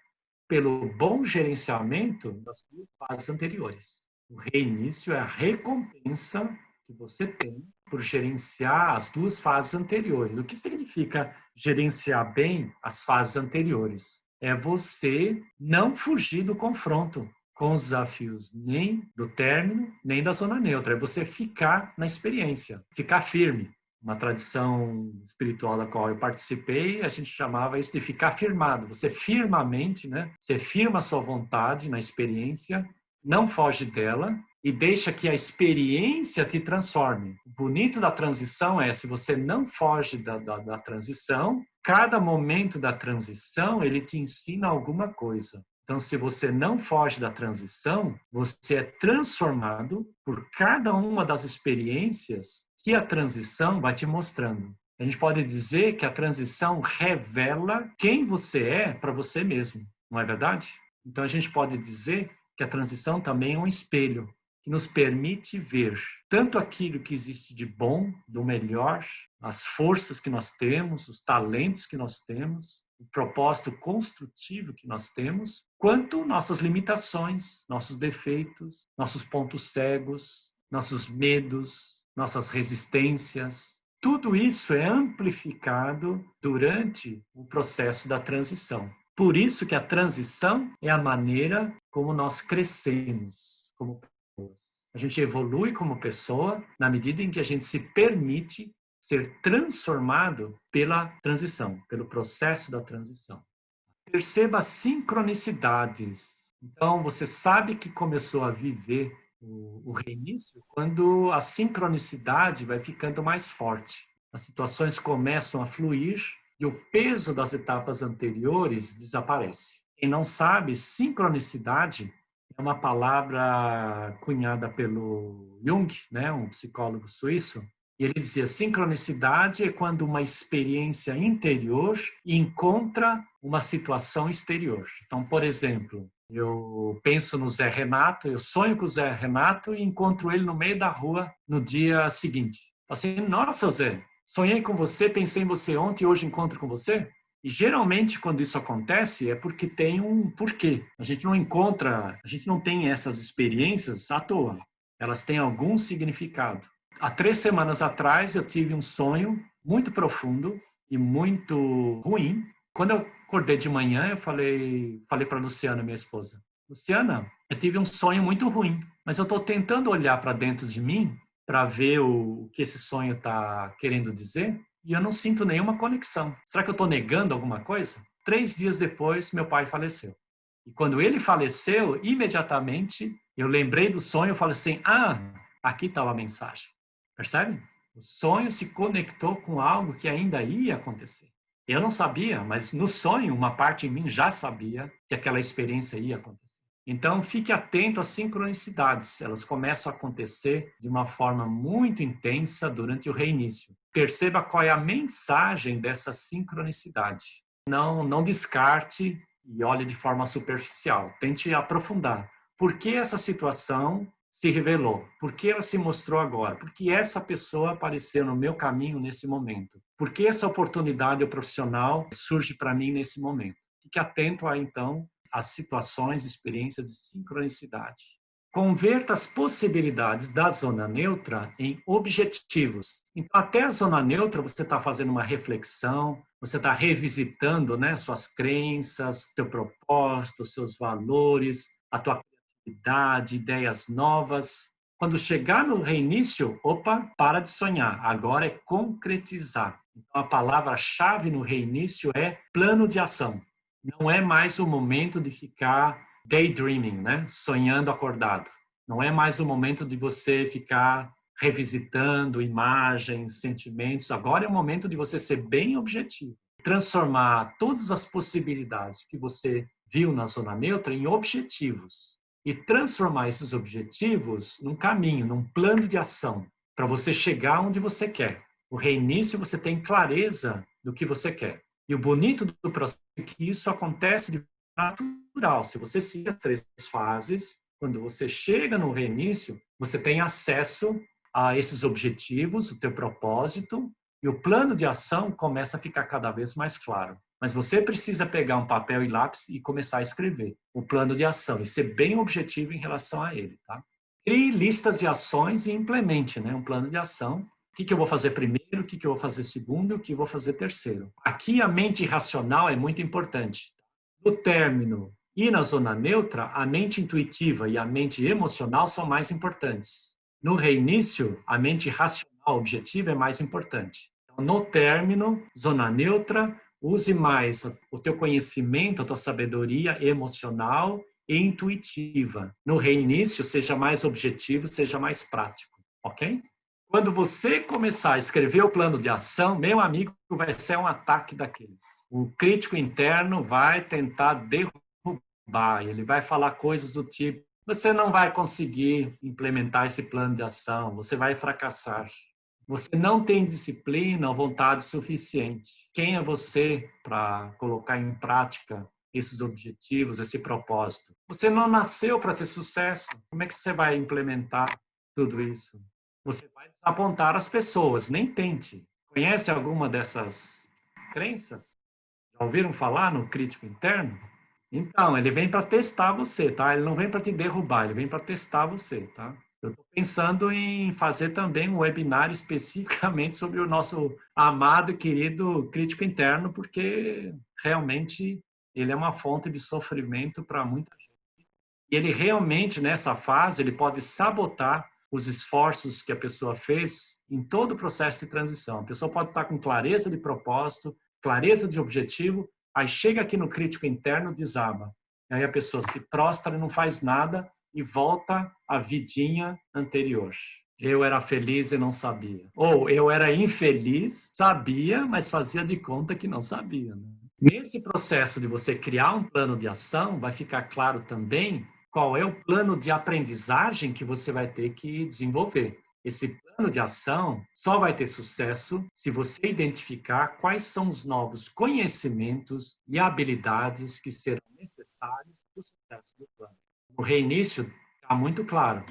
pelo bom gerenciamento das duas fases anteriores. O reinício é a recompensa que você tem por gerenciar as duas fases anteriores. O que significa gerenciar bem as fases anteriores? É você não fugir do confronto com os desafios nem do término, nem da zona neutra. É você ficar na experiência, ficar firme. Uma tradição espiritual da qual eu participei, a gente chamava isso de ficar firmado. Você firmamente, né? Você firma a sua vontade na experiência, não foge dela e deixa que a experiência te transforme. O bonito da transição é, se você não foge da transição, cada momento da transição, ele te ensina alguma coisa. Então, se você não foge da transição, você é transformado por cada uma das experiências que a transição vai te mostrando. A gente pode dizer que a transição revela quem você é para você mesmo, não é verdade? Então, a gente pode dizer que a transição também é um espelho que nos permite ver tanto aquilo que existe de bom, do melhor, as forças que nós temos, os talentos que nós temos, o propósito construtivo que nós temos, quanto nossas limitações, nossos defeitos, nossos pontos cegos, nossos medos, nossas resistências. Tudo isso é amplificado durante o processo da transição. Por isso que a transição é a maneira como nós crescemos como pessoas. A gente evolui como pessoa na medida em que a gente se permite ser transformado pela transição, pelo processo da transição. Perceba as sincronicidades. Então, você sabe que começou a viver o reinício quando a sincronicidade vai ficando mais forte. As situações começam a fluir e o peso das etapas anteriores desaparece. Quem não sabe, sincronicidade é uma palavra cunhada pelo Jung, né, um psicólogo suíço, e ele dizia, sincronicidade é quando uma experiência interior encontra uma situação exterior. Então, por exemplo, eu penso no Zé Renato, eu sonho com o Zé Renato e encontro ele no meio da rua no dia seguinte. Assim, nossa, Zé, sonhei com você, pensei em você ontem e hoje encontro com você? E geralmente quando isso acontece é porque tem um porquê. A gente não tem essas experiências à toa. Elas têm algum significado. Há 3 semanas atrás eu tive um sonho muito profundo e muito ruim. Quando eu acordei de manhã, eu falei para a Luciana, minha esposa, Luciana, eu tive um sonho muito ruim, mas eu estou tentando olhar para dentro de mim para ver o que esse sonho está querendo dizer. e eu não sinto nenhuma conexão. Será que eu estou negando alguma coisa? 3 dias depois, meu pai faleceu. E quando ele faleceu, imediatamente, eu lembrei do sonho, eu falei assim, aqui estava a mensagem. Percebe? O sonho se conectou com algo que ainda ia acontecer. Eu não sabia, mas no sonho, uma parte em mim já sabia que aquela experiência ia acontecer. Então, fique atento às sincronicidades. Elas começam a acontecer de uma forma muito intensa durante o reinício. Perceba qual é a mensagem dessa sincronicidade. Não descarte e olhe de forma superficial. Tente aprofundar. Por que essa situação se revelou? Por que ela se mostrou agora? Por que essa pessoa apareceu no meu caminho nesse momento? Por que essa oportunidade profissional surge para mim nesse momento? Fique atento então às situações, experiências de sincronicidade. Converta as possibilidades da zona neutra em objetivos. Então, até a zona neutra, você está fazendo uma reflexão, você está revisitando, né, suas crenças, seu propósito, seus valores, a tua criatividade, ideias novas. Quando chegar no reinício, para de sonhar. Agora é concretizar. Então, a palavra-chave no reinício é plano de ação. Não é mais o momento de ficar daydreaming, né? Sonhando acordado. Não é mais o momento de você ficar revisitando imagens, sentimentos. Agora é o momento de você ser bem objetivo. Transformar todas as possibilidades que você viu na zona neutra em objetivos. E transformar esses objetivos num caminho, num plano de ação, para você chegar onde você quer. O reinício, você tem clareza do que você quer. E o bonito do processo é que isso acontece de natural. Se você seguir as 3 fases, quando você chega no reinício, você tem acesso a esses objetivos, o teu propósito, e o plano de ação começa a ficar cada vez mais claro. Mas você precisa pegar um papel e lápis e começar a escrever o plano de ação e ser bem objetivo em relação a ele, tá? Crie listas de ações e implemente, né, um plano de ação. O que eu vou fazer primeiro, o que eu vou fazer segundo e o que eu vou fazer terceiro. Aqui a mente racional é muito importante. No término e na zona neutra, a mente intuitiva e a mente emocional são mais importantes. No reinício, a mente racional objetiva é mais importante. Então, no término, zona neutra, use mais o teu conhecimento, a tua sabedoria emocional e intuitiva. No reinício, seja mais objetivo, seja mais prático, ok? Quando você começar a escrever o plano de ação, meu amigo, vai ser um ataque daqueles. O crítico interno vai tentar derrubar, ele vai falar coisas do tipo: você não vai conseguir implementar esse plano de ação, você vai fracassar. Você não tem disciplina ou vontade suficiente. Quem é você para colocar em prática esses objetivos, esse propósito? Você não nasceu para ter sucesso. Como é que você vai implementar tudo isso? Você vai desapontar as pessoas, nem tente. Conhece alguma dessas crenças? Já ouviram falar no crítico interno? Então, ele vem para testar você, tá? Ele não vem para te derrubar, ele vem para testar você, tá? Eu estou pensando em fazer também um webinar especificamente sobre o nosso amado e querido crítico interno, porque realmente ele é uma fonte de sofrimento para muita gente. E ele realmente, nessa fase, ele pode sabotar os esforços que a pessoa fez em todo o processo de transição. A pessoa pode estar com clareza de propósito, clareza de objetivo, aí chega aqui no crítico interno, desaba. Aí a pessoa se prostra e não faz nada e volta à vidinha anterior. Eu era feliz e não sabia. Ou eu era infeliz, sabia, mas fazia de conta que não sabia. Né? Nesse processo de você criar um plano de ação, vai ficar claro também qual é o plano de aprendizagem que você vai ter que desenvolver. Esse plano de ação só vai ter sucesso se você identificar quais são os novos conhecimentos e habilidades que serão necessários para o sucesso do plano. No reinício, está muito claro,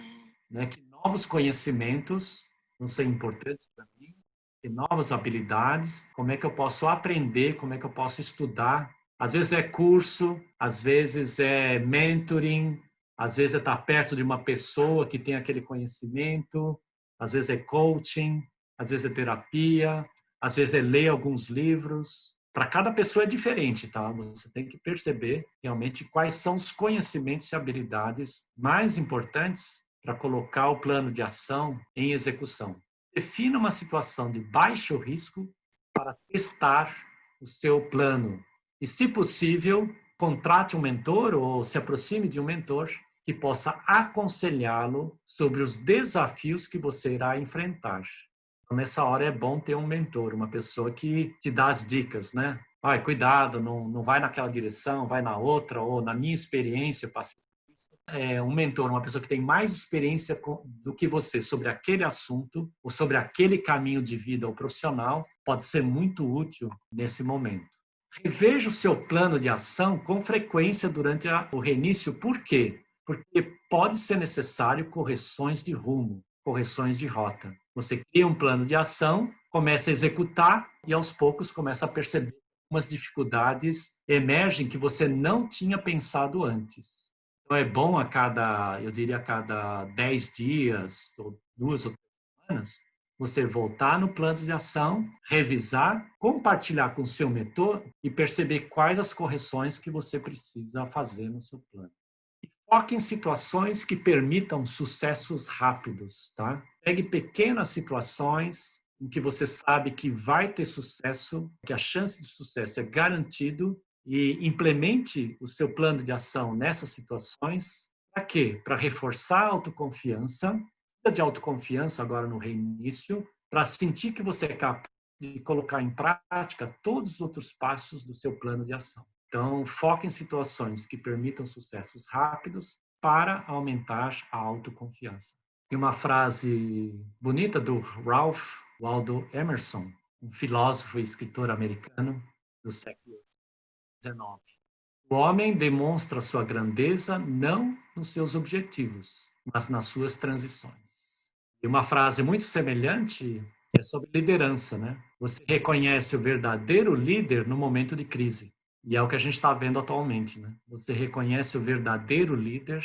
né, que novos conhecimentos vão ser importantes para mim, e novas habilidades, como é que eu posso aprender, como é que eu posso estudar. Às vezes é curso, às vezes é mentoring, às vezes é estar perto de uma pessoa que tem aquele conhecimento, às vezes é coaching, às vezes é terapia, às vezes é ler alguns livros. Para cada pessoa é diferente, tá? Você tem que perceber realmente quais são os conhecimentos e habilidades mais importantes para colocar o plano de ação em execução. Defina uma situação de baixo risco para testar o seu plano. E, se possível, contrate um mentor ou se aproxime de um mentor que possa aconselhá-lo sobre os desafios que você irá enfrentar. Então, nessa hora é bom ter um mentor, uma pessoa que te dá as dicas, né? Vai, cuidado, não vai naquela direção, vai na outra, ou na minha experiência, passei um mentor, uma pessoa que tem mais experiência do que você sobre aquele assunto ou sobre aquele caminho de vida ou profissional, pode ser muito útil nesse momento. Reveja o seu plano de ação com frequência durante o reinício. Por quê? Porque pode ser necessário correções de rumo, correções de rota. Você cria um plano de ação, começa a executar e aos poucos começa a perceber umas dificuldades emergem que você não tinha pensado antes. Então é bom eu diria a cada 10 dias, ou 2 ou 3 semanas, você voltar no plano de ação, revisar, compartilhar com o seu mentor e perceber quais as correções que você precisa fazer no seu plano. E foque em situações que permitam sucessos rápidos, tá? Pegue pequenas situações em que você sabe que vai ter sucesso, que a chance de sucesso é garantido e implemente o seu plano de ação nessas situações. Para quê? Para reforçar a autoconfiança, de autoconfiança agora no reinício, para sentir que você é capaz de colocar em prática todos os outros passos do seu plano de ação. Então, foque em situações que permitam sucessos rápidos para aumentar a autoconfiança. E uma frase bonita do Ralph Waldo Emerson, um filósofo e escritor americano do século XIX. O homem demonstra sua grandeza não nos seus objetivos, mas nas suas transições. E uma frase muito semelhante é sobre liderança, né? Você reconhece o verdadeiro líder no momento de crise. E é o que a gente está vendo atualmente, né? Você reconhece o verdadeiro líder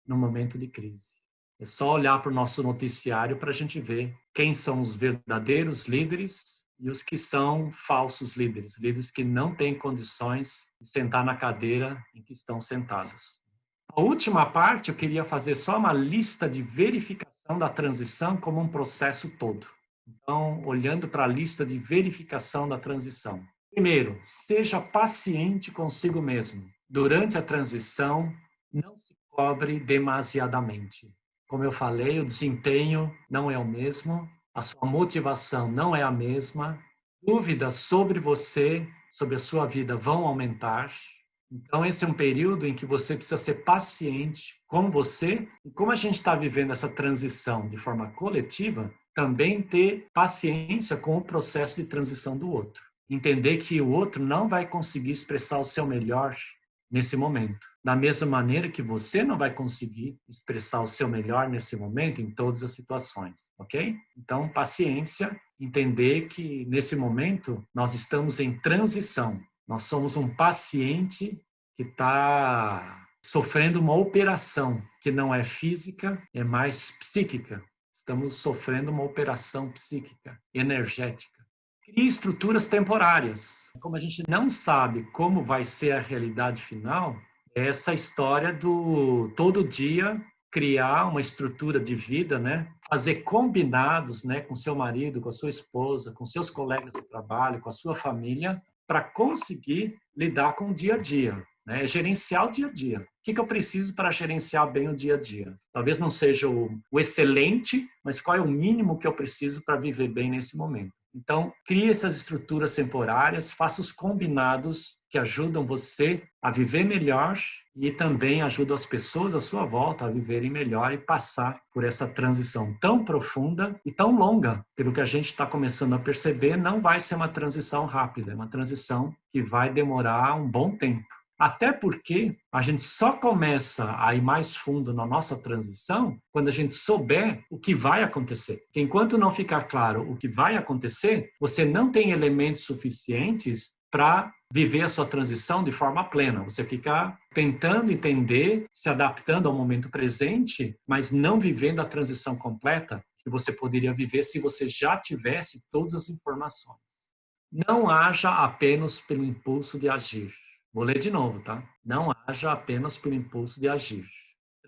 no momento de crise. É só olhar para o nosso noticiário para a gente ver quem são os verdadeiros líderes e os que são falsos líderes, líderes que não têm condições de sentar na cadeira em que estão sentados. A última parte, eu queria fazer só uma lista de verificação da transição como um processo todo. Então, olhando para a lista de verificação da transição. Primeiro, seja paciente consigo mesmo. Durante a transição, não se cobre demasiadamente. Como eu falei, o desempenho não é o mesmo, a sua motivação não é a mesma, dúvidas sobre você, sobre a sua vida vão aumentar. Então, esse é um período em que você precisa ser paciente com você e como a gente está vivendo essa transição de forma coletiva, também ter paciência com o processo de transição do outro. Entender que o outro não vai conseguir expressar o seu melhor nesse momento. Da mesma maneira que você não vai conseguir expressar o seu melhor nesse momento em todas as situações, ok? Então, paciência, entender que nesse momento nós estamos em transição. Nós somos um paciente que está sofrendo uma operação que não é física, é mais psíquica. Estamos sofrendo uma operação psíquica, energética. Crie estruturas temporárias. Como a gente não sabe como vai ser a realidade final, é essa história do todo dia criar uma estrutura de vida, né? Fazer combinados, né, com seu marido, com a sua esposa, com seus colegas de trabalho, com a sua família, para conseguir lidar com o dia a dia, né? Gerenciar o dia a dia. O que eu preciso para gerenciar bem o dia a dia? Talvez não seja o excelente, mas qual é o mínimo que eu preciso para viver bem nesse momento? Então, crie essas estruturas temporárias, faça os combinados que ajudam você a viver melhor e também ajudam as pessoas à sua volta a viverem melhor e passar por essa transição tão profunda e tão longa. Pelo que a gente está começando a perceber, não vai ser uma transição rápida, é uma transição que vai demorar um bom tempo. Até porque a gente só começa a ir mais fundo na nossa transição quando a gente souber o que vai acontecer. Porque enquanto não ficar claro o que vai acontecer, você não tem elementos suficientes para viver a sua transição de forma plena. Você fica tentando entender, se adaptando ao momento presente, mas não vivendo a transição completa que você poderia viver se você já tivesse todas as informações. Não haja apenas pelo impulso de agir. Vou ler de novo, tá? Não haja apenas pelo impulso de agir.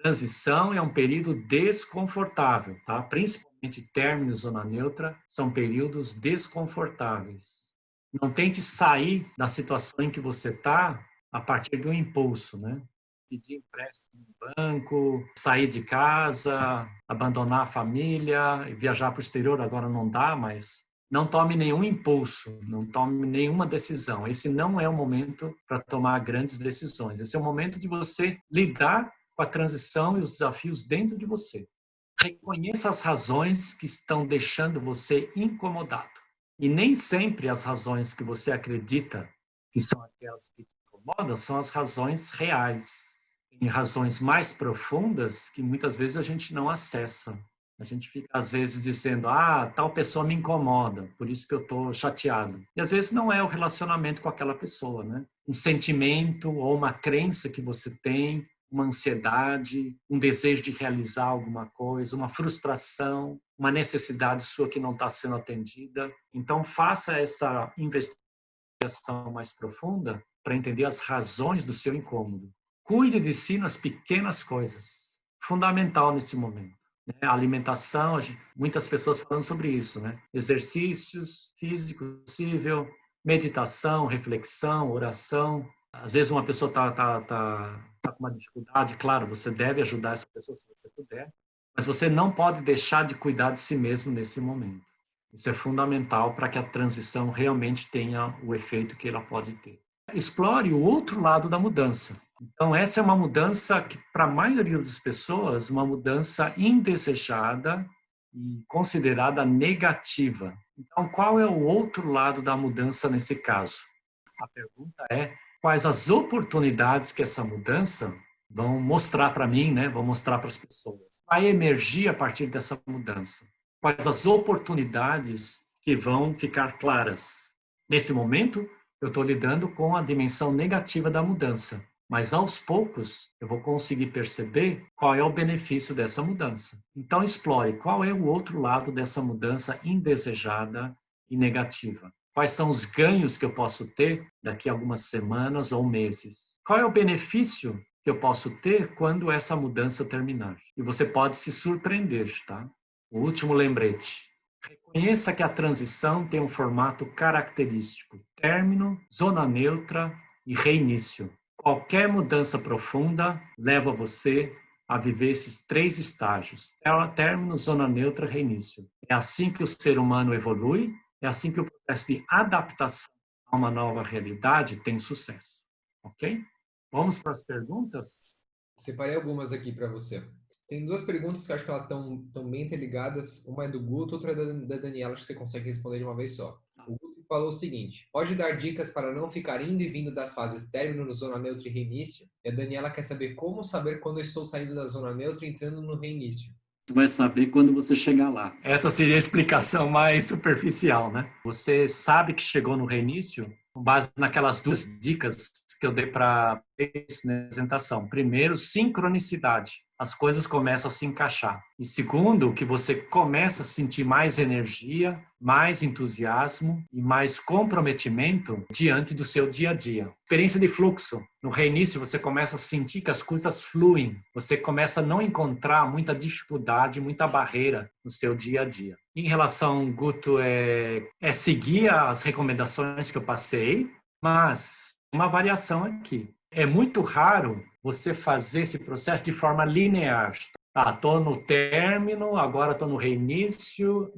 Transição é um período desconfortável, tá? Principalmente término e zona neutra são períodos desconfortáveis. Não tente sair da situação em que você está a partir do impulso, né? Pedir empréstimo no banco, sair de casa, abandonar a família, viajar para o exterior agora não dá, mas não tome nenhum impulso, não tome nenhuma decisão. Esse não é o momento para tomar grandes decisões. Esse é o momento de você lidar com a transição e os desafios dentro de você. Reconheça as razões que estão deixando você incomodado. E nem sempre as razões que você acredita que são aquelas que te incomodam são as razões reais. Tem razões mais profundas que muitas vezes a gente não acessa. A gente fica, às vezes, dizendo, tal pessoa me incomoda, por isso que eu estou chateado. E, às vezes, não é o relacionamento com aquela pessoa, né? Um sentimento ou uma crença que você tem, uma ansiedade, um desejo de realizar alguma coisa, uma frustração, uma necessidade sua que não está sendo atendida. Então, faça essa investigação mais profunda para entender as razões do seu incômodo. Cuide de si nas pequenas coisas. Fundamental nesse momento. A alimentação, muitas pessoas falando sobre isso, né? Exercícios físicos, possível, meditação, reflexão, oração. Às vezes uma pessoa tá com uma dificuldade, claro, você deve ajudar essa pessoa se você puder, mas você não pode deixar de cuidar de si mesmo nesse momento. Isso é fundamental para que a transição realmente tenha o efeito que ela pode ter. Explore o outro lado da mudança. Então, essa é uma mudança que, para a maioria das pessoas, uma mudança indesejada e considerada negativa. Então, qual é o outro lado da mudança nesse caso? A pergunta é, quais as oportunidades que essa mudança vão mostrar para mim, né? Vão mostrar para as pessoas. Vai emergir a partir dessa mudança. Quais as oportunidades que vão ficar claras. Nesse momento, eu estou lidando com a dimensão negativa da mudança. Mas aos poucos eu vou conseguir perceber qual é o benefício dessa mudança. Então explore qual é o outro lado dessa mudança indesejada e negativa. Quais são os ganhos que eu posso ter daqui a algumas semanas ou meses? Qual é o benefício que eu posso ter quando essa mudança terminar? E você pode se surpreender, tá? O último lembrete. Reconheça que a transição tem um formato característico: término, zona neutra e reinício. Qualquer mudança profunda leva você a viver esses 3 estágios: término, zona neutra, reinício. É assim que o ser humano evolui, é assim que o processo de adaptação a uma nova realidade tem sucesso. Ok? Vamos para as perguntas? Separei algumas aqui para você. Tem 2 perguntas que eu acho que elas estão bem interligadas. Uma é do Guto, outra é da Daniela, acho que você consegue responder de uma vez só. O Guto falou o seguinte: pode dar dicas para não ficar indo e vindo das fases término, zona neutra e reinício? E a Daniela quer saber como saber quando eu estou saindo da zona neutra e entrando no reinício. Você vai saber quando você chegar lá. Essa seria a explicação mais superficial, né? Você sabe que chegou no reinício com base naquelas 2 dicas que eu dei para vocês na apresentação. Primeiro, sincronicidade. As coisas começam a se encaixar. E segundo, que você começa a sentir mais energia, mais entusiasmo e mais comprometimento diante do seu dia a dia. Experiência de fluxo. No reinício, você começa a sentir que as coisas fluem. Você começa a não encontrar muita dificuldade, muita barreira no seu dia a dia. Em relação, Guto, é seguir as recomendações que eu passei, mas uma variação aqui. É muito raro você fazer esse processo de forma linear. Estou no término, agora estou no reinício,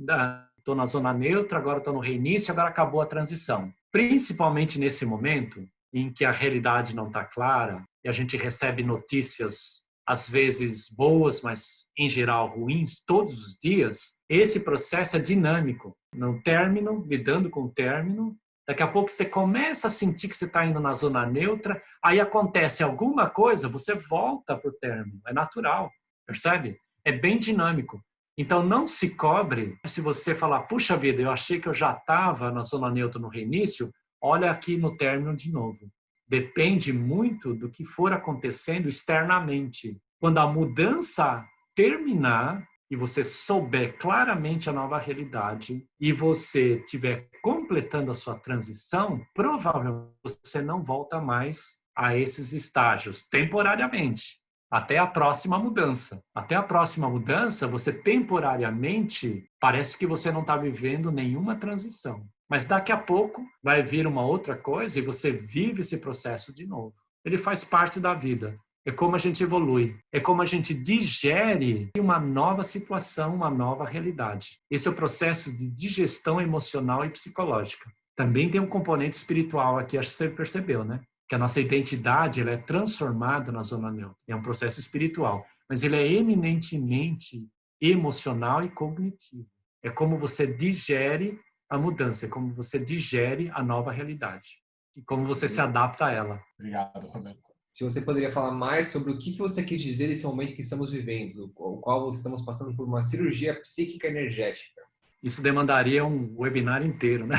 estou na zona neutra, agora estou no reinício, agora acabou a transição. Principalmente nesse momento em que a realidade não está clara e a gente recebe notícias, às vezes boas, mas em geral ruins, todos os dias, esse processo é dinâmico. No término, lidando com o término, daqui a pouco você começa a sentir que você está indo na zona neutra, aí acontece alguma coisa, você volta para o término, é natural, percebe? É bem dinâmico. Então, não se cobre se você falar, puxa vida, eu achei que eu já estava na zona neutra no reinício, olha aqui no término de novo. Depende muito do que for acontecendo externamente. Quando a mudança terminar e você souber claramente a nova realidade e você estiver completando a sua transição, provavelmente você não volta mais a esses estágios temporariamente. Até a próxima mudança. Até a próxima mudança, você temporariamente parece que você não está vivendo nenhuma transição. Mas daqui a pouco vai vir uma outra coisa e você vive esse processo de novo. Ele faz parte da vida. É como a gente evolui. É como a gente digere uma nova situação, uma nova realidade. Esse é o processo de digestão emocional e psicológica. Também tem um componente espiritual aqui, acho que você percebeu, né? Que a nossa identidade ela é transformada na zona neutra. É um processo espiritual, mas ele é eminentemente emocional e cognitivo. É como você digere a mudança, é como você digere a nova realidade e como você se adapta a ela. Obrigado, Roberto. Se você poderia falar mais sobre o que você quis dizer nesse momento que estamos vivendo, o qual estamos passando por uma cirurgia psíquica energética. Isso demandaria um webinar inteiro, né?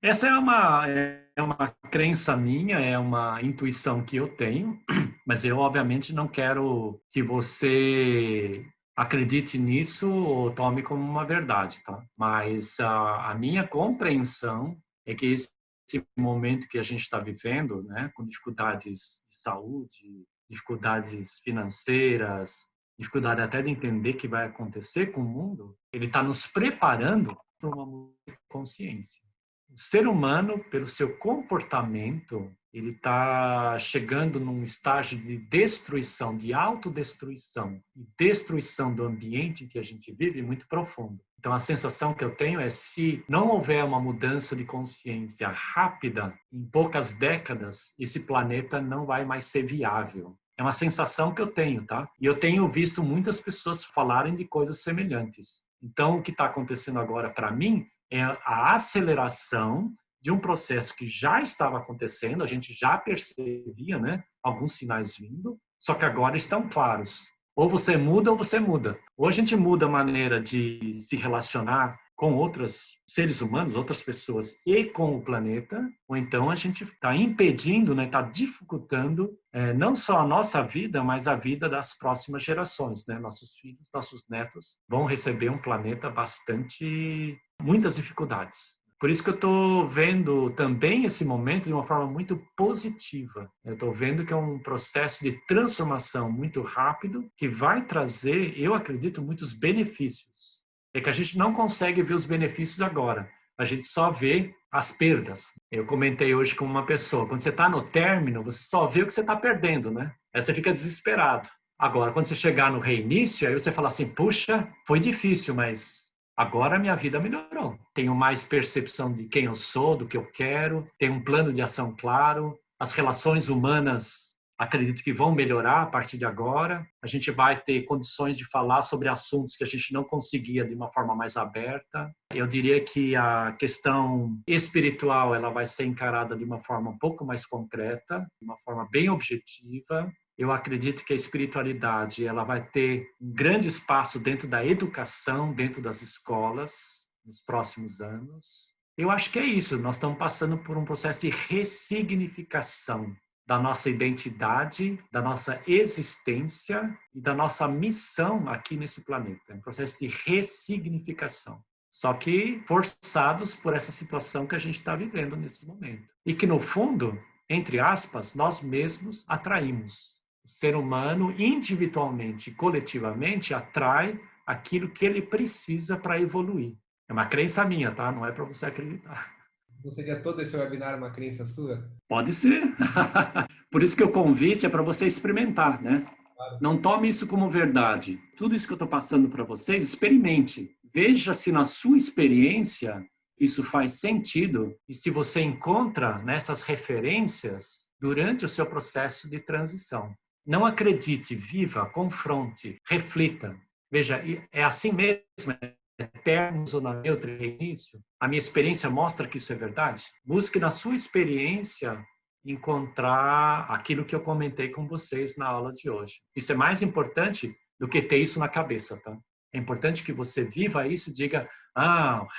Essa é uma crença minha, é uma intuição que eu tenho, mas eu obviamente não quero que você acredite nisso ou tome como uma verdade, tá? Mas a minha compreensão é que esse momento que a gente está vivendo, né, com dificuldades de saúde, dificuldades financeiras, dificuldade até de entender o que vai acontecer com o mundo, ele está nos preparando para uma mudança de consciência. O ser humano, pelo seu comportamento, ele está chegando num estágio de destruição, de autodestruição e destruição do ambiente em que a gente vive muito profundo. Então, a sensação que eu tenho é se não houver uma mudança de consciência rápida, em poucas décadas, esse planeta não vai mais ser viável. É uma sensação que eu tenho, tá? E eu tenho visto muitas pessoas falarem de coisas semelhantes. Então, o que está acontecendo agora para mim é a aceleração de um processo que já estava acontecendo, a gente já percebia, né, alguns sinais vindo, só que agora estão claros. Ou você muda ou você muda. Ou a gente muda a maneira de se relacionar com outros seres humanos, outras pessoas e com o planeta, ou então a gente está impedindo, né, está dificultando não só a nossa vida, mas a vida das próximas gerações, né? Nossos filhos, nossos netos vão receber um planeta muitas dificuldades. Por isso que eu estou vendo também esse momento de uma forma muito positiva. Eu estou vendo que é um processo de transformação muito rápido que vai trazer, eu acredito, muitos benefícios. É que a gente não consegue ver os benefícios agora. A gente só vê as perdas. Eu comentei hoje com uma pessoa, quando você está no término, você só vê o que você está perdendo, né? Aí você fica desesperado. Agora, quando você chegar no reinício, aí você fala assim, puxa, foi difícil, mas agora a minha vida melhorou. Tenho mais percepção de quem eu sou, do que eu quero, tenho um plano de ação claro, as relações humanas acredito que vão melhorar a partir de agora. A gente vai ter condições de falar sobre assuntos que a gente não conseguia de uma forma mais aberta. Eu diria que a questão espiritual ela vai ser encarada de uma forma um pouco mais concreta, de uma forma bem objetiva. Eu acredito que a espiritualidade ela vai ter um grande espaço dentro da educação, dentro das escolas, nos próximos anos. Eu acho que é isso. Nós estamos passando por um processo de ressignificação da nossa identidade, da nossa existência e da nossa missão aqui nesse planeta. É um processo de ressignificação. Só que forçados por essa situação que a gente está vivendo nesse momento. E que, no fundo, entre aspas, nós mesmos atraímos. O ser humano, individualmente e coletivamente, atrai aquilo que ele precisa para evoluir. É uma crença minha, tá? Não é para você acreditar. Não seria todo esse webinar uma crença sua? Pode ser. Por isso que o convite é para você experimentar, né? Claro. Não tome isso como verdade. Tudo isso que eu estou passando para vocês, experimente. Veja se na sua experiência isso faz sentido e se você encontra nessas referências durante o seu processo de transição. Não acredite, viva, confronte, reflita. Veja, é assim mesmo, eterno, zona neutra e início. A minha experiência mostra que isso é verdade. Busque na sua experiência encontrar aquilo que eu comentei com vocês na aula de hoje. Isso é mais importante do que ter isso na cabeça, tá? É importante que você viva isso e diga,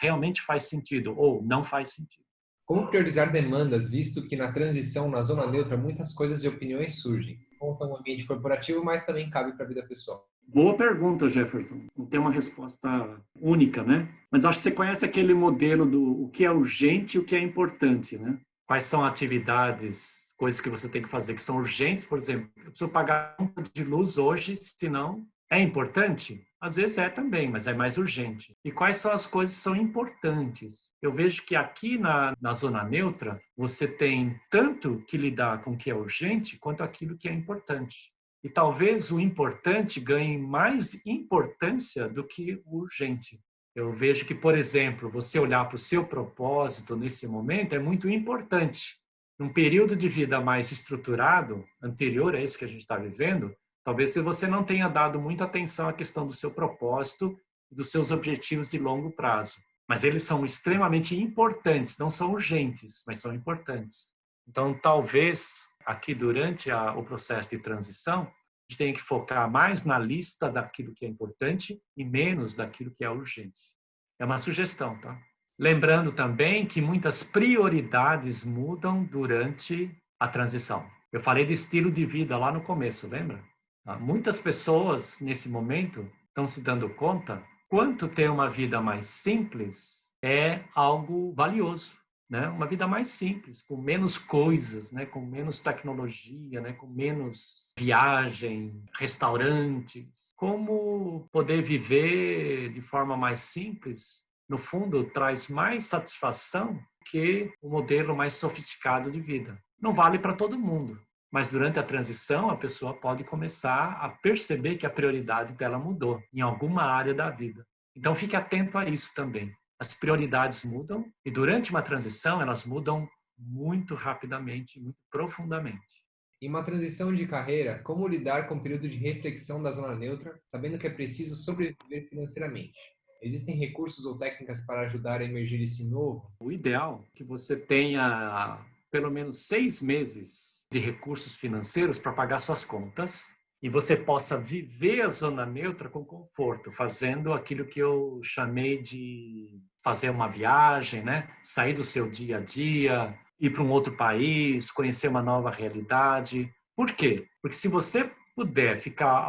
realmente faz sentido, ou não faz sentido. Como priorizar demandas, visto que na transição, na zona neutra, muitas coisas e opiniões surgem? Conta um ambiente corporativo, mas também cabe para a vida pessoal. Boa pergunta, Jefferson. Não tem uma resposta única, né? Mas acho que você conhece aquele modelo do o que é urgente e o que é importante, né? Quais são atividades, coisas que você tem que fazer que são urgentes, por exemplo, eu preciso pagar a conta de luz hoje, senão É importante? Às vezes é também, mas é mais urgente. E quais são as coisas que são importantes? Eu vejo que aqui na zona neutra, você tem tanto que lidar com o que é urgente, quanto aquilo que é importante. E talvez o importante ganhe mais importância do que o urgente. Eu vejo que, por exemplo, você olhar para o seu propósito nesse momento é muito importante. Num período de vida mais estruturado, anterior a esse que a gente está vivendo, talvez você não tenha dado muita atenção à questão do seu propósito e dos seus objetivos de longo prazo. Mas eles são extremamente importantes, não são urgentes, mas são importantes. Então, talvez, aqui durante o processo de transição, a gente tenha que focar mais na lista daquilo que é importante e menos daquilo que é urgente. É uma sugestão, tá? Lembrando também que muitas prioridades mudam durante a transição. Eu falei de estilo de vida lá no começo, lembra? Muitas pessoas, nesse momento, estão se dando conta quanto ter uma vida mais simples é algo valioso, né? Uma vida mais simples, com menos coisas, né? Com menos tecnologia, né? Com menos viagem, restaurantes. Como poder viver de forma mais simples, no fundo, traz mais satisfação que o modelo mais sofisticado de vida. Não vale para todo mundo. Mas durante a transição, a pessoa pode começar a perceber que a prioridade dela mudou em alguma área da vida. Então, fique atento a isso também. As prioridades mudam e durante uma transição, elas mudam muito rapidamente, muito profundamente. Em uma transição de carreira, como lidar com o período de reflexão da zona neutra, sabendo que é preciso sobreviver financeiramente? Existem recursos ou técnicas para ajudar a emergir esse novo? O ideal é que você tenha pelo menos 6 meses de recursos financeiros para pagar suas contas e você possa viver a zona neutra com conforto, fazendo aquilo que eu chamei de fazer uma viagem, né? Sair do seu dia a dia, ir para um outro país, conhecer uma nova realidade. Por quê? Porque se você puder ficar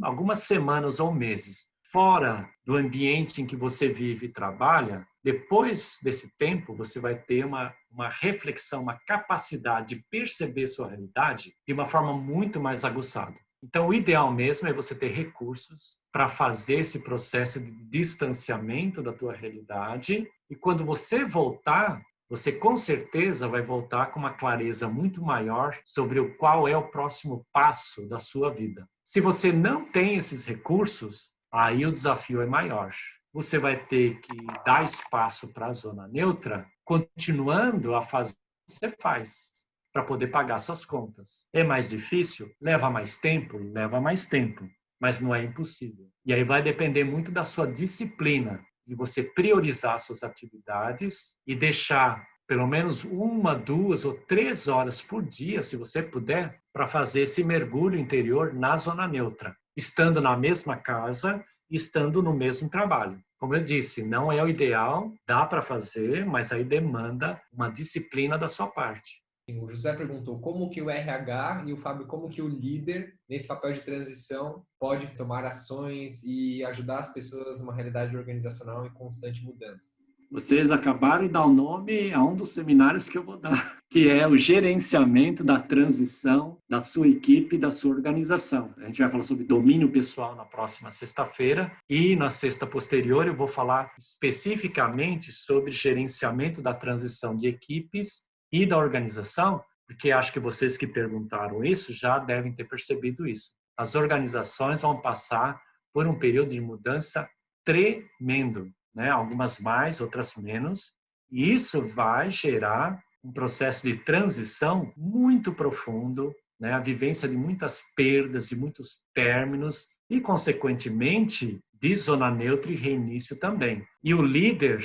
algumas semanas ou meses fora do ambiente em que você vive e trabalha, depois desse tempo, você vai ter uma reflexão, uma capacidade de perceber sua realidade de uma forma muito mais aguçada. Então, o ideal mesmo é você ter recursos para fazer esse processo de distanciamento da tua realidade e quando você voltar, você com certeza vai voltar com uma clareza muito maior sobre qual é o próximo passo da sua vida. Se você não tem esses recursos, aí o desafio é maior. Você vai ter que dar espaço para a zona neutra, continuando a fazer o que você faz, para poder pagar suas contas. É mais difícil? Leva mais tempo? Leva mais tempo, mas não é impossível. E aí vai depender muito da sua disciplina, de você priorizar suas atividades e deixar pelo menos 1, 2 ou 3 horas por dia, se você puder, para fazer esse mergulho interior na zona neutra, estando na mesma casa, estando no mesmo trabalho. Como eu disse, não é o ideal, dá para fazer, mas aí demanda uma disciplina da sua parte. O José perguntou como que o RH e o Fábio, como que o líder, nesse papel de transição, pode tomar ações e ajudar as pessoas numa realidade organizacional em constante mudança. Vocês acabaram de dar o nome a um dos seminários que eu vou dar, que é o gerenciamento da transição da sua equipe e da sua organização. A gente vai falar sobre domínio pessoal na próxima sexta-feira e na sexta posterior eu vou falar especificamente sobre gerenciamento da transição de equipes e da organização, porque acho que vocês que perguntaram isso já devem ter percebido isso. As organizações vão passar por um período de mudança tremendo, né? Algumas mais, outras menos, e isso vai gerar um processo de transição muito profundo, né? A vivência de muitas perdas, de muitos términos e, consequentemente, de zona neutra e reinício também. E o líder,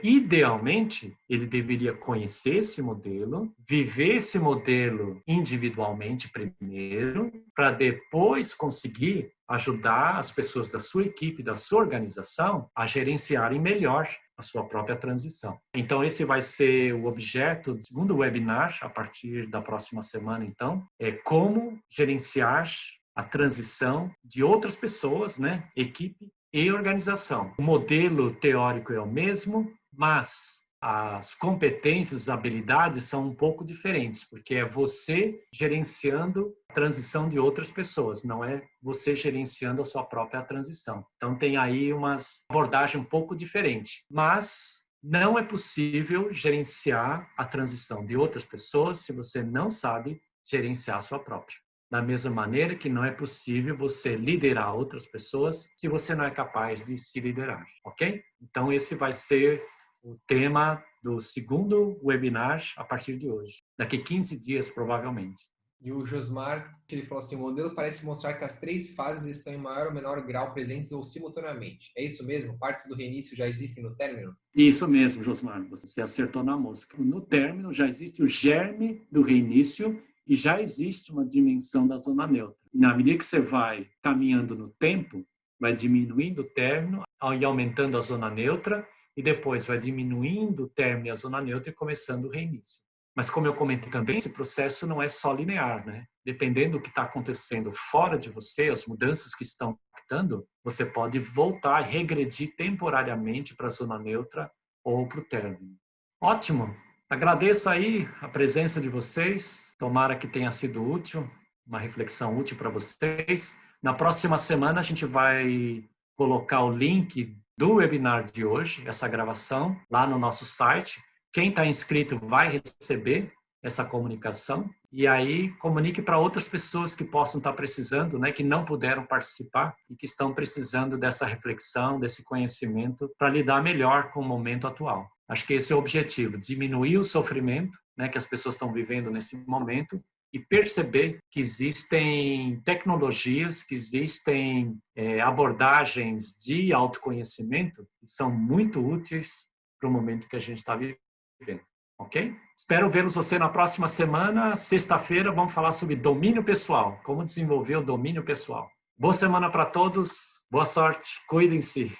idealmente, ele deveria conhecer esse modelo, viver esse modelo individualmente primeiro, para depois conseguir ajudar as pessoas da sua equipe, da sua organização, a gerenciarem melhor a sua própria transição. Então, esse vai ser o objeto do segundo webinar, a partir da próxima semana, então, é como gerenciar a transição de outras pessoas, né, equipe e organização. O modelo teórico é o mesmo, mas as competências, as habilidades são um pouco diferentes, porque é você gerenciando a transição de outras pessoas, não é você gerenciando a sua própria transição. Então tem aí uma abordagem um pouco diferente, mas não é possível gerenciar a transição de outras pessoas se você não sabe gerenciar a sua própria. Da mesma maneira que não é possível você liderar outras pessoas se você não é capaz de se liderar, ok? Então esse vai ser o tema do segundo webinar a partir de hoje. Daqui 15 dias, provavelmente. E o Josmar, ele falou assim, o modelo parece mostrar que as 3 fases estão em maior ou menor grau presentes ou simultaneamente. É isso mesmo? Partes do reinício já existem no término? Isso mesmo, Josmar. Você acertou na mosca. No término já existe o germe do reinício e já existe uma dimensão da zona neutra. E na medida que você vai caminhando no tempo, vai diminuindo o término e aumentando a zona neutra, e depois vai diminuindo o término e a zona neutra e começando o reinício. Mas como eu comentei também, esse processo não é só linear, né? Dependendo do que está acontecendo fora de você, as mudanças que estão impactando, você pode voltar e regredir temporariamente para a zona neutra ou para o término. Ótimo! Agradeço aí a presença de vocês. Tomara que tenha sido útil, uma reflexão útil para vocês. Na próxima semana a gente vai colocar o link do webinar de hoje, essa gravação, lá no nosso site. Quem está inscrito vai receber essa comunicação e aí comunique para outras pessoas que possam estar precisando, né, que não puderam participar e que estão precisando dessa reflexão, desse conhecimento para lidar melhor com o momento atual. Acho que esse é o objetivo, diminuir o sofrimento, né, que as pessoas estão vivendo nesse momento e perceber que existem tecnologias, que existem abordagens de autoconhecimento que são muito úteis para o momento que a gente está vivendo, ok? Espero vê-los você na próxima semana, sexta-feira, vamos falar sobre domínio pessoal, como desenvolver o domínio pessoal. Boa semana para todos, boa sorte, cuidem-se.